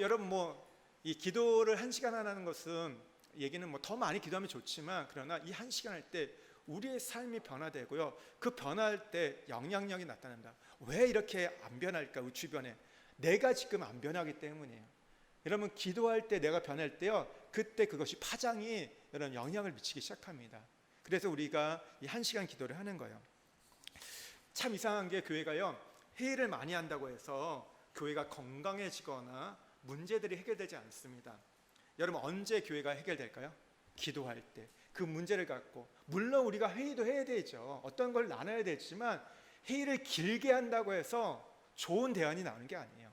여러분 이 기도를 1시간 하는 것은, 얘기는 더 많이 기도하면 좋지만, 그러나 이 1시간 할 때 우리의 삶이 변화되고요, 그 변화할 때 영향력이 나타난다. 왜 이렇게 안 변할까? 우리 주변에 내가 지금 안 변하기 때문이에요. 여러분, 기도할 때 내가 변할 때요, 그때 그것이 파장이 여러분 영향을 미치기 시작합니다. 그래서 우리가 이 1시간 기도를 하는 거예요. 참 이상한 게, 교회가요, 회의를 많이 한다고 해서 교회가 건강해지거나 문제들이 해결되지 않습니다. 여러분, 언제 교회가 해결될까요? 기도할 때. 그 문제를 갖고, 물론 우리가 회의도 해야 되죠. 어떤 걸 나눠야 되지만 회의를 길게 한다고 해서 좋은 대안이 나오는 게 아니에요.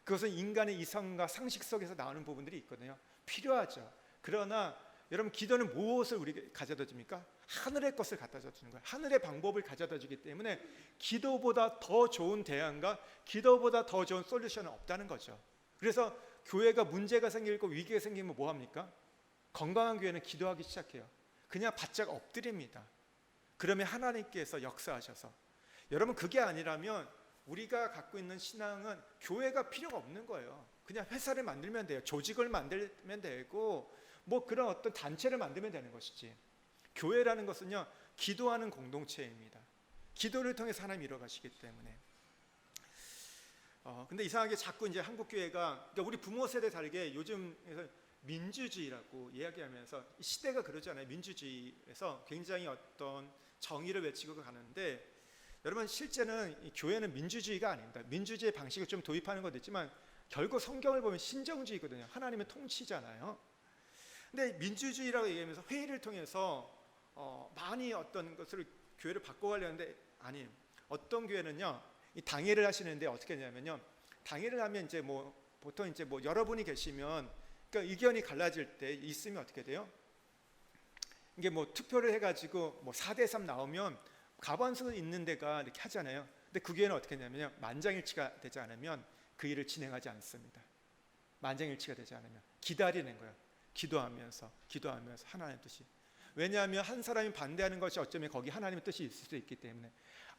그것은 인간의 이성과 상식 속에서 나오는 부분들이 있거든요. 필요하죠. 그러나 여러분, 기도는 무엇을 우리에게 가져다 줍니까? 하늘의 것을 갖다 주는 거예요. 하늘의 방법을 가져다 주기 때문에 기도보다 더 좋은 대안과 기도보다 더 좋은 솔루션은 없다는 거죠. 그래서 교회가 문제가 생기고 위기가 생기면 뭐합니까? 건강한 교회는 기도하기 시작해요. 그냥 바짝 엎드립니다. 그러면 하나님께서 역사하셔서, 여러분, 그게 아니라면 우리가 갖고 있는 신앙은 교회가 필요가 없는 거예요. 그냥 회사를 만들면 돼요. 조직을 만들면 되고 그런 어떤 단체를 만들면 되는 것이지, 교회라는 것은요, 기도하는 공동체입니다. 기도를 통해서 하나님 이뤄가시기 때문에. 근데 이상하게 자꾸 이제 한국 교회가, 그러니까 우리 부모 세대 다르게 요즘에서 민주주의라고 이야기하면서, 시대가 그러잖아요. 민주주의에서 굉장히 어떤 정의를 외치고 가는데, 여러분, 실제는 이 교회는 민주주의가 아닙니다. 민주주의 방식을 좀 도입하는 것도 있지만 결국 성경을 보면 신정주의거든요. 하나님의 통치잖아요. 근데 민주주의라고 얘기하면서 회의를 통해서 많이 어떤 것을 교회를 바꿔가려는데, 아니, 어떤 교회는요, 이 당회를 하시는데 어떻게 하냐면요, 당회를 하면 이제 보통 이제 여러분이 계시면, 그러니까 의견이 갈라질 때 있으면 어떻게 돼요? 이게 투표를 해가지고 4대3 나오면 과반수 있는 데가 이렇게 하잖아요. 근데 그 교회는 어떻게 하냐면요, 만장일치가 되지 않으면 그 일을 진행하지 않습니다. 만장일치가 되지 않으면 기다리는 거예요. 기도하면서 하나님의 뜻이. 왜냐하면 한 사람이 반대하는 것이 어쩌면 거기 하나님의 뜻이 있을 수 있기 때문에,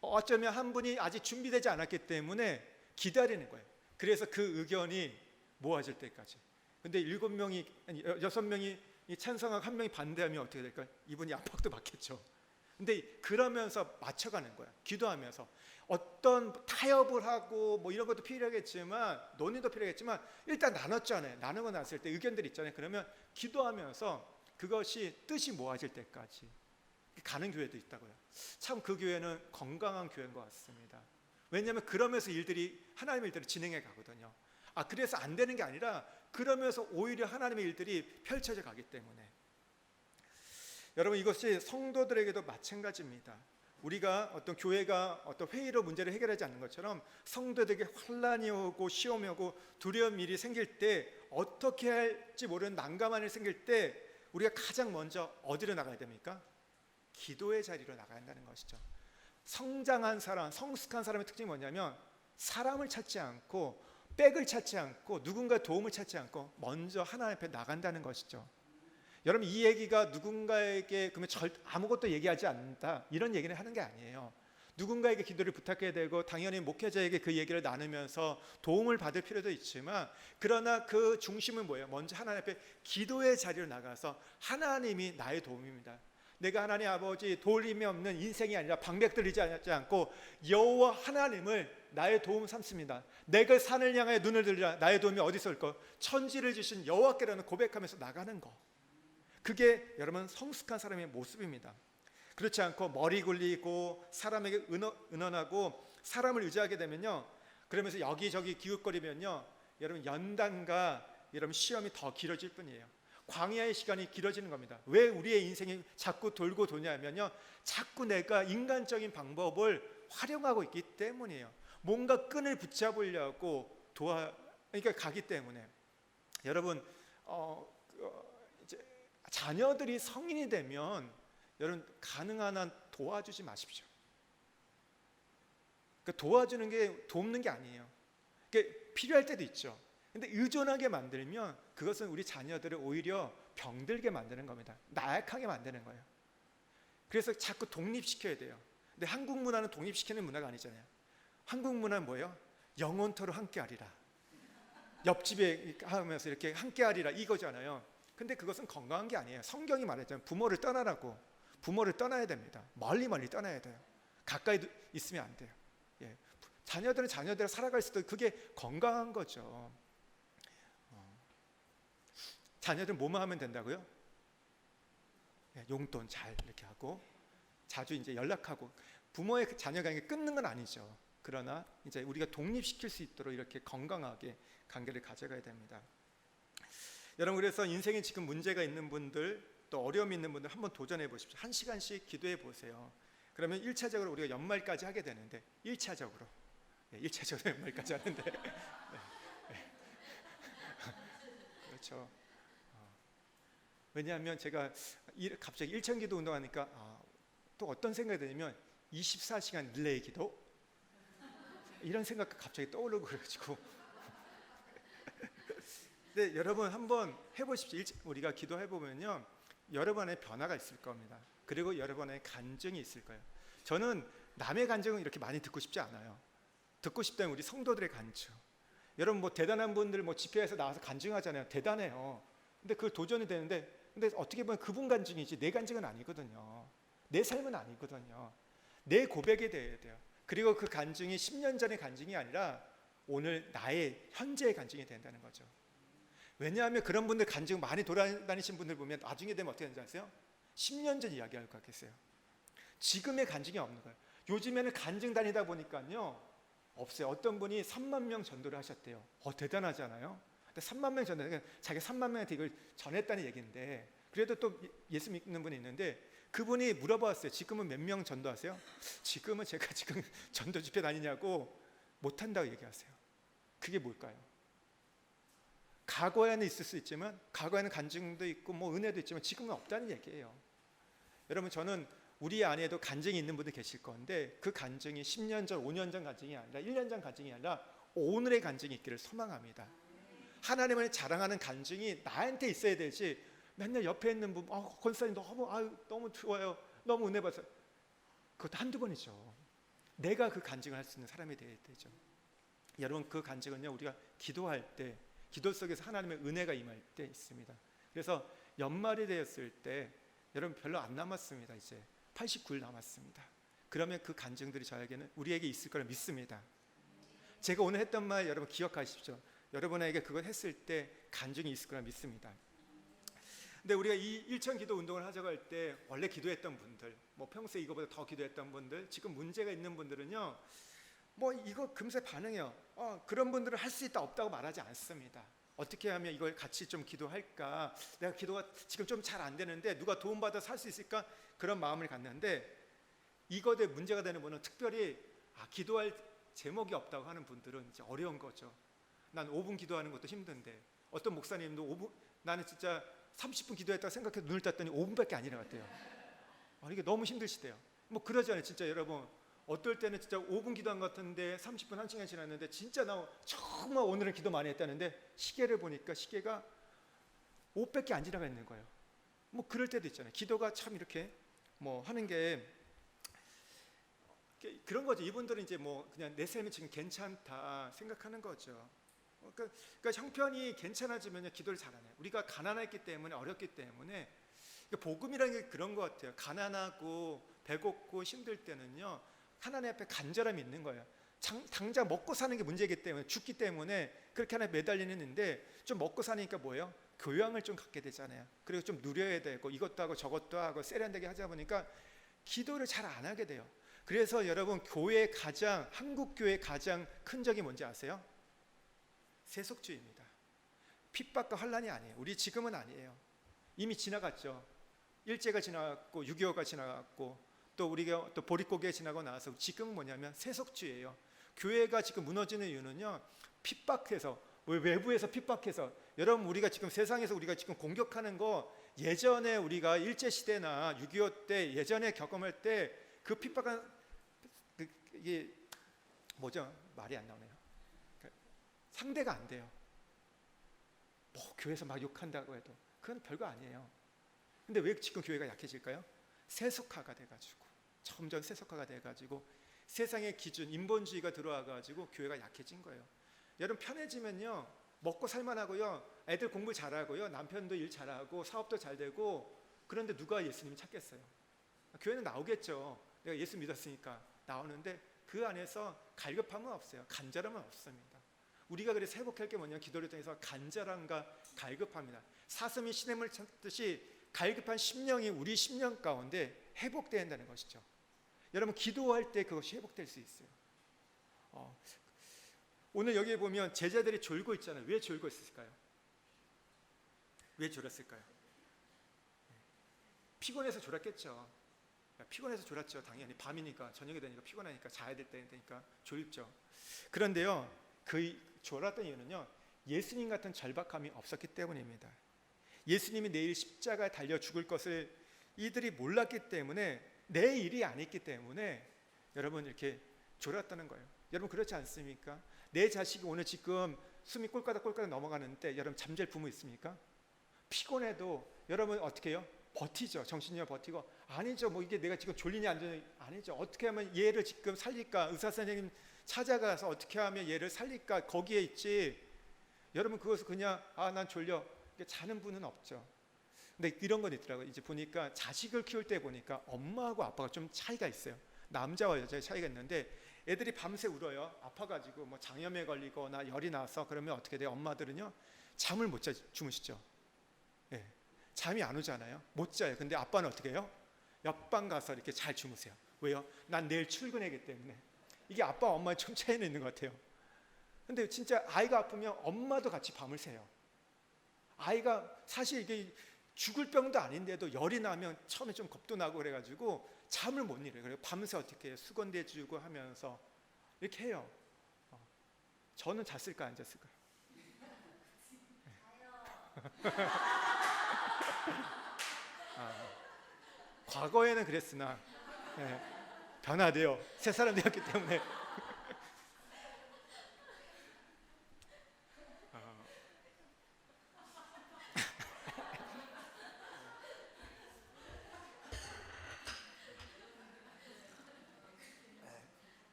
어쩌면 한 분이 아직 준비되지 않았기 때문에 기다리는 거예요. 그래서 그 의견이 모아질 때까지. 근데 7명이 아니 6명이 찬성하고 1명이 반대하면 어떻게 될까요? 이분이 압박도 받겠죠. 근데 그러면서 맞춰가는 거야. 기도하면서 어떤 타협을 하고 뭐 이런 것도 필요하겠지만, 논의도 필요하겠지만, 일단 나눴잖아요. 나누고 났을 때 의견들이 있잖아요. 그러면 기도하면서 그것이 뜻이 모아질 때까지 가는 교회도 있다고요. 참 그 교회는 건강한 교회인 것 같습니다. 왜냐하면 그러면서 하나님의 일들이 진행해 가거든요. 그래서 안 되는 게 아니라 그러면서 오히려 하나님의 일들이 펼쳐져 가기 때문에. 여러분, 이것이 성도들에게도 마찬가지입니다. 우리가 어떤 교회가 어떤 회의로 문제를 해결하지 않는 것처럼 성도들에게 혼란이 오고 시험이 오고 두려운 일이 생길 때, 어떻게 할지 모르는 난감한 일이 생길 때 우리가 가장 먼저 어디로 나가야 됩니까? 기도의 자리로 나가야 한다는 것이죠. 성장한 사람, 성숙한 사람의 특징이 뭐냐면 사람을 찾지 않고 백을 찾지 않고 누군가의 도움을 찾지 않고 먼저 하나님 앞에 나간다는 것이죠. 여러분, 이 얘기가 누군가에게 그러면 아무것도 얘기하지 않는다 이런 얘기를 하는 게 아니에요. 누군가에게 기도를 부탁해야 되고 당연히 목회자에게 그 얘기를 나누면서 도움을 받을 필요도 있지만, 그러나 그 중심은 뭐예요? 먼저 하나님 앞에 기도의 자리로 나가서 하나님이 나의 도움입니다. 내가 하나님 아버지 도울 힘이 없는 인생이 아니라 방백 들리지 않고 여호와 하나님을 나의 도움 삼습니다. 내가 산을 향해 눈을 들리라. 나의 도움이 어디서 올까? 천지를 주신 여호와께라는 고백하면서 나가는 거. 그게 여러분 성숙한 사람의 모습입니다. 그렇지 않고 머리 굴리고 사람에게 은언하고 사람을 의지하게 되면요, 그러면서 여기저기 기웃거리면요, 여러분 연단과 여러분 시험이 더 길어질 뿐이에요. 광야의 시간이 길어지는 겁니다. 왜 우리의 인생이 자꾸 돌고 도냐면요, 자꾸 내가 인간적인 방법을 활용하고 있기 때문이에요. 뭔가 끈을 붙잡으려고 그러니까 가기 때문에. 여러분, 이제 자녀들이 성인이 되면 여러분 가능한 한 도와주지 마십시오. 그러니까 도와주는 게 돕는 게 아니에요. 그러니까 필요할 때도 있죠. 근데 의존하게 만들면 그것은 우리 자녀들을 오히려 병들게 만드는 겁니다. 나약하게 만드는 거예요. 그래서 자꾸 독립시켜야 돼요. 근데 한국 문화는 독립시키는 문화가 아니잖아요. 한국 문화는 뭐예요? 영원토록 함께하리라. 옆집에 하면서 이렇게 함께하리라 이거잖아요. 근데 그것은 건강한 게 아니에요. 성경이 말했잖아요. 부모를 떠나라고. 부모를 떠나야 됩니다. 멀리 떠나야 돼요. 가까이 있으면 안 돼요. 예. 자녀들은 자녀대로 살아갈 수도, 그게 건강한 거죠. 자녀들은 뭐만 하면 된다고요? 예, 용돈 잘 이렇게 하고 자주 이제 연락하고. 부모의 자녀 관계 끊는 건 아니죠. 그러나 이제 우리가 독립시킬 수 있도록 이렇게 건강하게 관계를 가져가야 됩니다. 여러분, 그래서 인생에 지금 문제가 있는 분들, 또 어려움이 있는 분들 한번 도전해 보십시오. 1시간씩 기도해 보세요. 그러면 1차적으로 우리가 연말까지 하게 되는데, 1차적으로 연말까지 하는데 그렇죠. 왜냐하면 제가 갑자기 일천기도 운동하니까 또 어떤 생각이 드냐면 24시간 릴레이 기도 이런 생각 갑자기 떠오르고 그래가지고 근데 여러분 한번 해보십시오. 우리가 기도해보면요, 여러분의 변화가 있을 겁니다. 그리고 여러분의 간증이 있을 거예요. 저는 남의 간증은 이렇게 많이 듣고 싶지 않아요. 듣고 싶다면 우리 성도들의 간증. 여러분 뭐 대단한 분들 뭐 집회에서 나와서 간증하잖아요. 대단해요. 근데 그 도전이 되는데, 근데 어떻게 보면 그분 간증이지 내 간증은 아니거든요. 내 삶은 아니거든요. 내 고백에 대해야 돼요. 그리고 그 간증이 10년 전의 간증이 아니라 오늘 나의 현재의 간증이 된다는 거죠. 왜냐하면 그런 분들 간증 많이 돌아다니신 분들 보면 나중에 되면 어떻게 되는지 아세요? 10년 전 이야기할 것 같겠어요. 지금의 간증이 없는 거예요. 요즘에는 간증 다니다 보니까요 없어요. 어떤 분이 3만 명 전도를 하셨대요. 대단하잖아요. 근데 3만 명 전도, 자기 3만 명한테 이걸 전했다는 얘기인데, 그래도 또 예수 믿는 분이 있는데 그분이 물어봤어요. 지금은 몇 명 전도하세요? 지금은 제가 지금 전도 집회 다니냐고 못한다고 얘기하세요. 그게 뭘까요? 과거에는 있을 수 있지만, 과거에는 간증도 있고 뭐 은혜도 있지만 지금은 없다는 얘기예요. 여러분, 저는 우리 안에도 간증이 있는 분들 계실 건데, 그 간증이 10년 전, 5년 전 간증이 아니라 1년 전 간증이 아니라 오늘의 간증이 있기를 소망합니다. 하나님을 자랑하는 간증이 나한테 있어야 되지, 맨날 옆에 있는 분, 권사님 너무 좋아요, 너무 은혜 받아요. 그것도 한두 번이죠. 내가 그 간증을 할 수 있는 사람이 되어야 되죠. 여러분, 그 간증은요, 우리가 기도할 때, 기도 속에서 하나님의 은혜가 임할 때 있습니다. 그래서 연말이 되었을 때 여러분 별로 안 남았습니다. 이제 89일 남았습니다. 그러면 그 간증들이 저에게는, 우리에게 있을 거라 믿습니다. 제가 오늘 했던 말 여러분 기억하십시오. 여러분에게 그걸 했을 때 간증이 있을 거라 믿습니다. 근데 우리가 이 일천 기도 운동을 하자고 할 때 원래 기도했던 분들, 뭐 평소에 이거보다 더 기도했던 분들, 지금 문제가 있는 분들은요, 뭐 이거 금세 반응해요. 그런 분들은 할 수 있다 없다고 말하지 않습니다. 어떻게 하면 이걸 같이 좀 기도할까? 내가 기도가 지금 좀 잘 안 되는데 누가 도움받아서 할 수 있을까? 그런 마음을 갖는데, 이것에 문제가 되는 분은 특별히 기도할 제목이 없다고 하는 분들은 이제 어려운 거죠. 난 5분 기도하는 것도 힘든데, 어떤 목사님도 나는 진짜 30분 기도했다고 생각해서 눈을 떴더니 5분밖에 안 일어났대요. 이게 너무 힘드시대요. 뭐 그러잖아요. 진짜 여러분, 어떨 때는 진짜 5분 기도한 것 같은데 30분, 1시간 지났는데 진짜 나 정말 오늘은 기도 많이 했다는데 시계를 보니까 시계가 5밖에 안 지나가 있는 거예요. 뭐 그럴 때도 있잖아요. 기도가 참 이렇게 뭐 하는 게 그런 거죠. 이분들은 이제 뭐 그냥 내 삶이 지금 괜찮다 생각하는 거죠. 그러니까 형편이 괜찮아지면 기도를 잘하네요. 우리가 가난했기 때문에, 어렵기 때문에, 복음이라는 게 그런 것 같아요. 가난하고 배고프고 힘들 때는요, 하나님 앞에 간절함이 있는 거예요. 당장 먹고 사는 게 문제이기 때문에, 죽기 때문에 그렇게 하나에 매달리는데, 좀 먹고 사니까 뭐예요? 교양을 좀 갖게 되잖아요. 그리고 좀 누려야 되고, 이것도 하고 저것도 하고 세련되게 하다 보니까 기도를 잘 안 하게 돼요. 그래서 여러분, 한국 교회의 가장 큰 적이 뭔지 아세요? 세속주의입니다. 핍박과 환란이 아니에요. 우리 지금은 아니에요. 이미 지나갔죠. 일제가 지나갔고 6.25가 지나갔고 또 우리가 또 보릿고개 지나고 나서 지금은 뭐냐면 세속주의예요. 교회가 지금 무너지는 이유는요, 핍박해서, 외부에서 핍박해서. 여러분, 우리가 지금 세상에서 우리가 지금 공격하는 거, 예전에 우리가 일제시대나 6.25 때 예전에 경험할 때 그 핍박한 이게 뭐죠? 말이 안 나오네요. 상대가 안 돼요. 뭐 교회에서 막 욕한다고 해도 그건 별거 아니에요. 근데 왜 지금 교회가 약해질까요? 세속화가 돼가지고, 점점 세속화가 돼가지고 세상의 기준, 인본주의가 들어와가지고 교회가 약해진 거예요. 여러분, 편해지면요, 먹고 살만하고요, 애들 공부 잘하고요, 남편도 일 잘하고 사업도 잘 되고, 그런데 누가 예수님 찾겠어요? 교회는 나오겠죠. 내가 예수 믿었으니까 나오는데 그 안에서 갈급함은 없어요. 간절함은 없습니다. 우리가 그래서 회복할 게 뭐냐면, 기도를 통해서 간절함과 갈급함이다. 사슴이 시냇물 찾듯이 갈급한 심령이 우리 심령 가운데 회복돼야 한다는 것이죠. 여러분, 기도할 때 그것이 회복될 수 있어요. 오늘 여기에 보면 제자들이 졸고 있잖아요. 왜 졸고 있을까요? 왜 졸았을까요? 피곤해서 졸았겠죠. 피곤해서 졸았죠. 당연히 밤이니까, 저녁이 되니까 피곤하니까, 자야 될 때니까 졸죠. 그런데요, 그 졸았던 이유는요, 예수님 같은 절박함이 없었기 때문입니다. 예수님이 내일 십자가에 달려 죽을 것을 이들이 몰랐기 때문에, 내 일이 아니기 때문에 여러분 이렇게 졸았다는 거예요. 여러분, 그렇지 않습니까? 내 자식이 오늘 지금 숨이 꼴까닥 넘어가는데 여러분 잠잘 부모 있습니까? 피곤해도 여러분 어떻게 해요? 버티죠. 정신력 버티고. 아니죠. 뭐 이게 내가 지금 졸리냐 안 졸리냐, 아니죠. 어떻게 하면 얘를 지금 살릴까? 의사 선생님 찾아가서 어떻게 하면 얘를 살릴까? 거기에 있지. 여러분, 그것을 그냥 난 졸려, 자는 분은 없죠. 근데 이런 건 있더라고요. 이제 보니까 자식을 키울 때 보니까 엄마하고 아빠가 좀 차이가 있어요. 남자와 여자의 차이가 있는데, 애들이 밤새 울어요. 아파가지고 뭐 장염에 걸리거나 열이 나서. 그러면 어떻게 돼요? 엄마들은요, 잠을 못 주무시죠. 네. 잠이 안 오잖아요. 못 자요. 근데 아빠는 어떻게 해요? 옆방 가서 이렇게 잘 주무세요. 왜요? 난 내일 출근하기 때문에. 이게 아빠와 엄마의 좀 차이는 있는 것 같아요. 근데 진짜 아이가 아프면 엄마도 같이 밤을 새요. 아이가 사실 이게 죽을 병도 아닌데도 열이 나면 처음에 좀 겁도 나고 그래가지고 잠을 못 이래요. 그래서 밤새 어떻게 해요? 수건대 주고 하면서 이렇게 해요. 저는 잤을까 안 잤을까? 과거에는 그랬으나 변화돼요. 새 사람 되었기 때문에.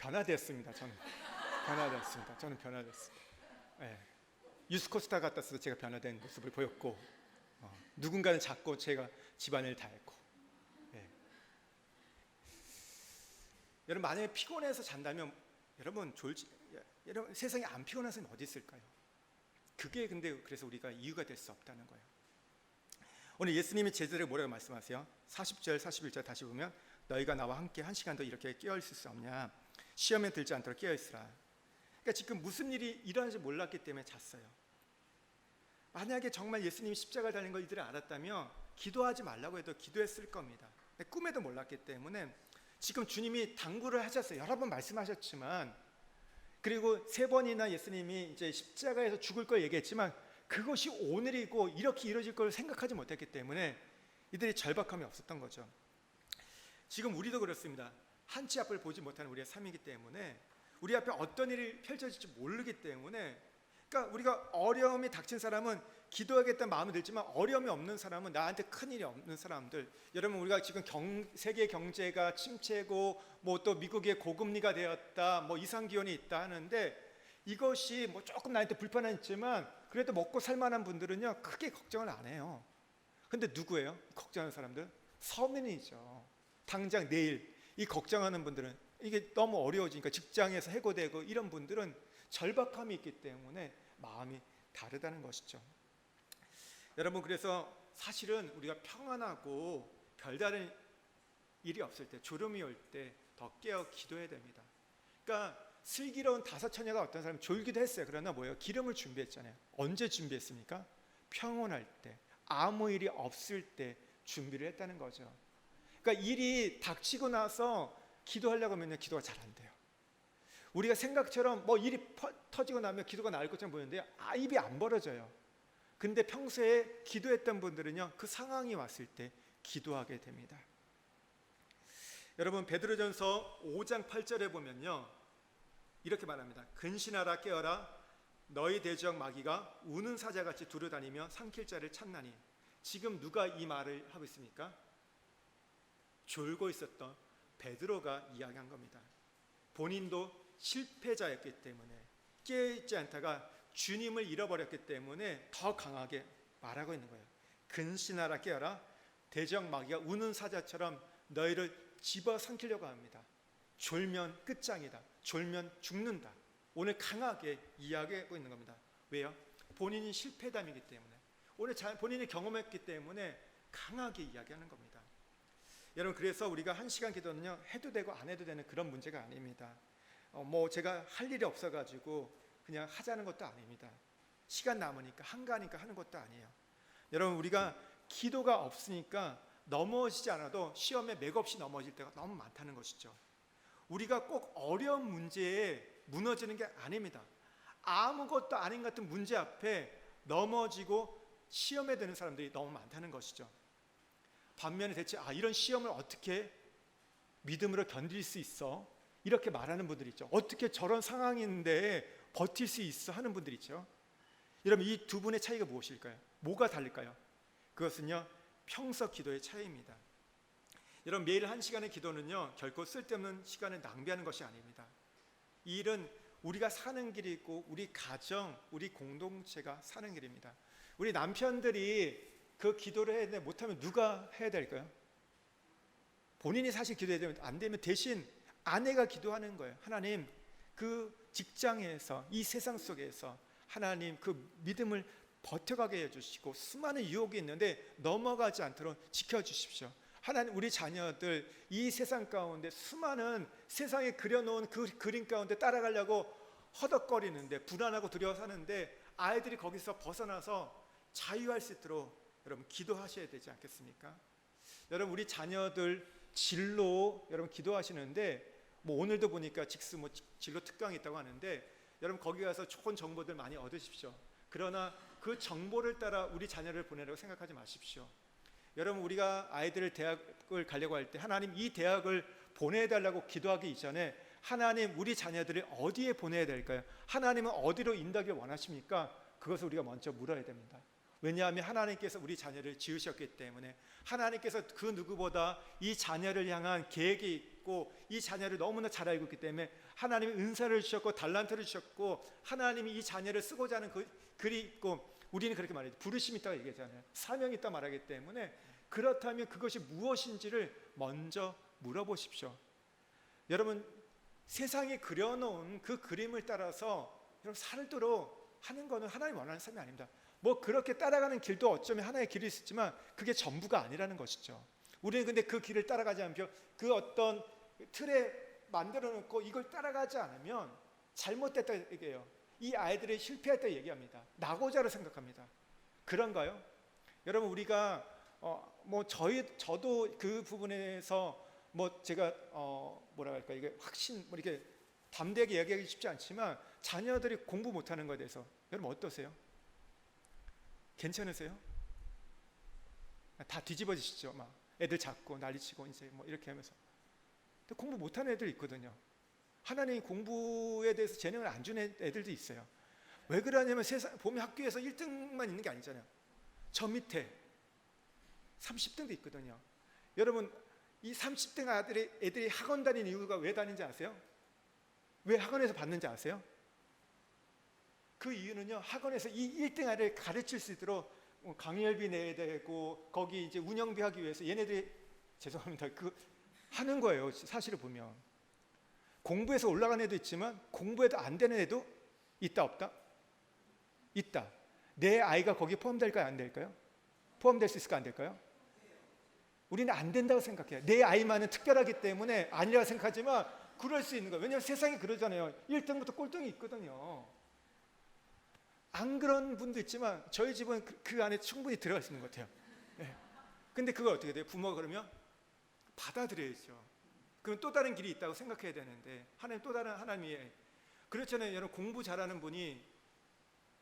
변화됐습니다. 저는 변화됐습니다. 저는 변화됐습니다. 예. 유스코스타 갔다 와서 제가 변화된 모습을 보였고, 누군가는 작고 제가 집안일 다 했고. 예. 여러분 만약에 피곤해서 잔다면 여러분 여러분 세상에 안 피곤한 사람이 어디 있을까요? 그게 근데 그래서 우리가 이유가 될 수 없다는 거예요. 오늘 예수님이 제자들에게 뭐라고 말씀하세요? 40절 41절 다시 보면 너희가 나와 함께 1시간 더 이렇게 깨어있을 수 없냐? 시험에 들지 않도록 깨어있으라. 그러니까 지금 무슨 일이 일어나는지 몰랐기 때문에 잤어요. 만약에 정말 예수님이 십자가를 달린 걸 이들이 알았다면 기도하지 말라고 해도 기도했을 겁니다. 꿈에도 몰랐기 때문에 지금 주님이 당부를 하셨어요. 여러 번 말씀하셨지만, 그리고 3번이나 예수님이 이제 십자가에서 죽을 걸 얘기했지만 그것이 오늘이고 이렇게 이루어질 걸 생각하지 못했기 때문에 이들이 절박함이 없었던 거죠. 지금 우리도 그렇습니다. 한치 앞을 보지 못하는 우리의 삶이기 때문에, 우리 앞에 어떤 일이 펼쳐질지 모르기 때문에, 그러니까 우리가 어려움이 닥친 사람은 기도하겠다는 마음이 들지만 어려움이 없는 사람은, 나한테 큰 일이 없는 사람들, 여러분 우리가 지금 세계 경제가 침체고 뭐 또 미국의 고금리가 되었다, 뭐 이상기온이 있다 하는데 이것이 뭐 조금 나한테 불편은 있지만 그래도 먹고 살만한 분들은요 크게 걱정을 안 해요. 근데 누구예요? 걱정하는 사람들? 서민이죠. 당장 내일 이 걱정하는 분들은 이게 너무 어려워지니까 직장에서 해고되고 이런 분들은 절박함이 있기 때문에 마음이 다르다는 것이죠. 여러분 그래서 사실은 우리가 평안하고 별다른 일이 없을 때, 졸음이 올 때 더 깨어 기도해야 됩니다. 그러니까 슬기로운 5 처녀가 어떤 사람이 졸기도 했어요. 그러나 뭐예요? 기름을 준비했잖아요. 언제 준비했습니까? 평온할 때, 아무 일이 없을 때 준비를 했다는 거죠. 그러니까 일이 닥치고 나서 기도하려고 하면 기도가 잘 안 돼요. 우리가 생각처럼 뭐 일이 터지고 나면 기도가 나을 것처럼 보이는데 입이 안 벌어져요. 근데 평소에 기도했던 분들은요 그 상황이 왔을 때 기도하게 됩니다. 여러분 베드로전서 5장 8절에 보면요 이렇게 말합니다. 근신하라 깨어라 너희 대적 마귀가 우는 사자같이 두루다니며 삼킬 자를 찾나니. 지금 누가 이 말을 하고 있습니까? 졸고 있었던 베드로가 이야기한 겁니다. 본인도 실패자였기 때문에, 깨어있지 않다가 주님을 잃어버렸기 때문에 더 강하게 말하고 있는 거예요. 근신하라 깨어라 대적 마귀가 우는 사자처럼 너희를 집어삼키려고 합니다. 졸면 끝장이다. 졸면 죽는다. 오늘 강하게 이야기하고 있는 겁니다. 왜요? 본인이 실패담이기 때문에, 오늘 본인이 경험했기 때문에 강하게 이야기하는 겁니다. 여러분 그래서 우리가 1시간 기도는요 해도 되고 안 해도 되는 그런 문제가 아닙니다. 뭐 제가 할 일이 없어가지고 그냥 하자는 것도 아닙니다. 시간 남으니까 한가하니까 하는 것도 아니에요. 여러분 우리가 기도가 없으니까 넘어지지 않아도 시험에 맥없이 넘어질 때가 너무 많다는 것이죠. 우리가 꼭 어려운 문제에 무너지는 게 아닙니다. 아무것도 아닌 같은 문제 앞에 넘어지고 시험에 드는 사람들이 너무 많다는 것이죠. 반면에 대체 이런 시험을 어떻게 믿음으로 견딜 수 있어? 이렇게 말하는 분들이 있죠. 어떻게 저런 상황인데 버틸 수 있어? 하는 분들이 있죠. 여러분 이 두 분의 차이가 무엇일까요? 뭐가 다를까요? 그것은요 평소 기도의 차이입니다. 여러분 매일 1시간의 기도는요 결코 쓸데없는 시간을 낭비하는 것이 아닙니다. 이 일은 우리가 사는 길이고 우리 가정, 우리 공동체가 사는 길입니다. 우리 남편들이 그 기도를 해야 되는데 못하면 누가 해야 될까요? 본인이 사실 기도해야 되면 안 되면 대신 아내가 기도하는 거예요. 하나님 그 직장에서 이 세상 속에서 하나님 그 믿음을 버텨가게 해주시고 수많은 유혹이 있는데 넘어가지 않도록 지켜주십시오. 하나님 우리 자녀들 이 세상 가운데 수많은 세상에 그려놓은 그 그림 가운데 따라가려고 허덕거리는데 불안하고 두려워 사는데 아이들이 거기서 벗어나서 자유할 수 있도록 여러분 기도하셔야 되지 않겠습니까? 여러분 우리 자녀들 진로 여러분 기도하시는데 뭐 오늘도 보니까 직수 뭐 진로 특강이 있다고 하는데 여러분 거기 가서 좋은 정보들 많이 얻으십시오. 그러나 그 정보를 따라 우리 자녀를 보내라고 생각하지 마십시오. 여러분 우리가 아이들을 대학을 가려고 할 때 하나님 이 대학을 보내달라고 기도하기 이전에 하나님 우리 자녀들을 어디에 보내야 될까요? 하나님은 어디로 인도하길 원하십니까? 그것을 우리가 먼저 물어야 됩니다. 왜냐하면 하나님께서 우리 자녀를 지으셨기 때문에, 하나님께서 그 누구보다 이 자녀를 향한 계획이 있고 이 자녀를 너무나 잘 알고 있기 때문에 하나님이 은사를 주셨고 달란트를 주셨고 하나님이 이 자녀를 쓰고자 하는 그 글이 있고, 우리는 그렇게 말해요. 부르심이 있다고 얘기하잖아요. 사명이 있다 말하기 때문에, 그렇다면 그것이 무엇인지를 먼저 물어보십시오. 여러분, 세상에 그려놓은 그 그림을 따라서 여러분 살도록 하는 것은 하나님 원하는 삶이 아닙니다. 뭐 그렇게 따라가는 길도 어쩌면 하나의 길이 있지만 그게 전부가 아니라는 것이죠. 우리는 근데 그 길을 따라가지 않으면, 그 어떤 틀에 만들어 놓고 이걸 따라가지 않으면 잘못됐다 얘기해요. 이 아이들이 실패했다 얘기합니다. 낙오자로 생각합니다. 그런가요? 여러분, 우리가 저도 그 부분에서 제가 뭐라 할까, 이게 확신 이렇게 담대하게 이야기하기 쉽지 않지만, 자녀들이 공부 못하는 것에 대해서 여러분 어떠세요? 괜찮으세요? 다 뒤집어지시죠. 막 애들 잡고 난리치고 이제 이렇게 하면서. 근데 공부 못하는 애들 있거든요. 하나님이 공부에 대해서 재능을 안 주는 애들도 있어요. 왜 그러냐면 세상 보면 학교에서 1등만 있는 게 아니잖아요. 저 밑에 30등도 있거든요. 여러분, 이 30등 애들이 학원 다니는 이유가 왜 다니는지 아세요? 왜 학원에서 받는지 아세요? 그 이유는요, 학원에서 이 1등 아이를 가르칠 수 있도록 강의비 내야 되고 거기 이제 운영비 하기 위해서 얘네들이, 죄송합니다, 그 하는 거예요. 사실을 보면 공부해서 올라가는 애도 있지만 공부해도 안 되는 애도 있다 없다? 있다. 내 아이가 거기에 포함될까요, 안 될까요? 포함될 수 있을까, 안 될까요? 우리는 안 된다고 생각해요. 내 아이만은 특별하기 때문에 아니라고 생각하지만 그럴 수 있는 거예요. 왜냐하면 세상이 그러잖아요. 1등부터 꼴등이 있거든요. 안 그런 분도 있지만 저희 집은 그 안에 충분히 들어갈 수 있는 것 같아요. 네. 근데 그걸 어떻게 돼요? 부모가 그러면 받아들여야죠. 그럼 또 다른 길이 있다고 생각해야 되는데, 하나님 또 다른 하나님이, 그렇잖아요. 여러분, 공부 잘하는 분이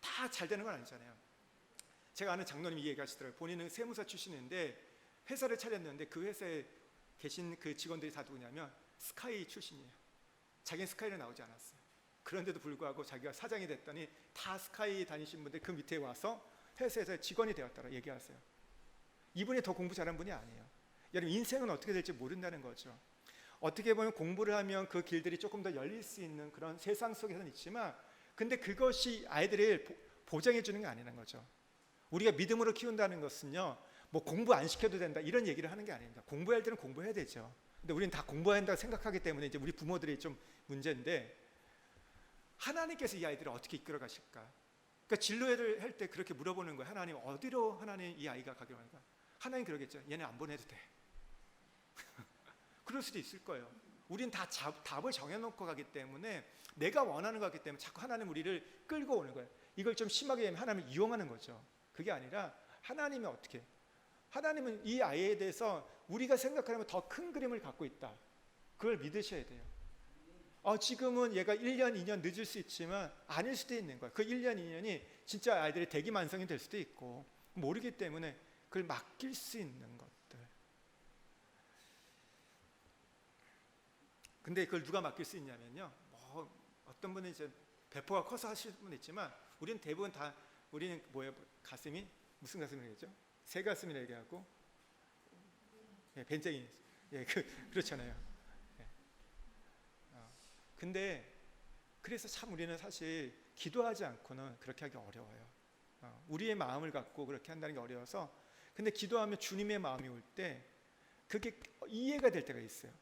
다 잘 되는 건 아니잖아요. 제가 아는 장로님이 얘기하시더라고요. 본인은 세무사 출신인데 회사를 차렸는데 그 회사에 계신 그 직원들이 다 누구냐면 스카이 출신이에요. 자기는 스카이를 나오지 않았어요. 그런데도 불구하고 자기가 사장이 됐더니 다 스카이 다니신 분들 그 밑에 와서 회사에서 직원이 되었다고 얘기하세요. 이분이 더 공부 잘한 분이 아니에요. 여러분, 인생은 어떻게 될지 모른다는 거죠. 어떻게 보면 공부를 하면 그 길들이 조금 더 열릴 수 있는 그런 세상 속에서는 있지만, 근데 그것이 아이들을 보장해 주는 게 아니라는 거죠. 우리가 믿음으로 키운다는 것은요, 공부 안 시켜도 된다 이런 얘기를 하는 게 아닙니다. 공부할 때는 공부해야 되죠. 근데 우리는 다 공부해야 한다고 생각하기 때문에 이제 우리 부모들이 좀 문제인데, 하나님께서 이 아이들을 어떻게 이끌어 가실까? 그러니까 진로를 할 때 그렇게 물어보는 거예요. 하나님, 어디로 하나님 이 아이가 가기로 하는가? 하나님 그러겠죠. 얘는 안 보내도 돼. 그럴 수도 있을 거예요. 우리는 다 답을 정해놓고 가기 때문에, 내가 원하는 것 같기 때문에 자꾸 하나님 우리를 끌고 오는 거예요. 이걸 좀 심하게 하면 하나님을 이용하는 거죠. 그게 아니라 하나님이 어떻게, 하나님은 이 아이에 대해서 우리가 생각하면 더 큰 그림을 갖고 있다. 그걸 믿으셔야 돼요. 지금은 얘가 1년, 2년 늦을 수 있지만 아닐 수도 있는 거예요. 그 1년, 2년이 진짜 아이들이 대기만성이 될 수도 있고 모르기 때문에 그걸 맡길 수 있는 것들. 근데 그걸 누가 맡길 수 있냐면요, 어떤 분은 이제 배포가 커서 하실 분은 있지만, 우리는 대부분 다, 우리는 뭐예요? 가슴이 무슨 가슴이겠죠? 새 가슴이라 얘기하고, 벤쟁이, 그렇잖아요. 근데 그래서 참 우리는 사실 기도하지 않고는 그렇게 하기 어려워요. 우리의 마음을 갖고 그렇게 한다는 게 어려워서. 근데 기도하면 주님의 마음이 올 때 그게 이해가 될 때가 있어요.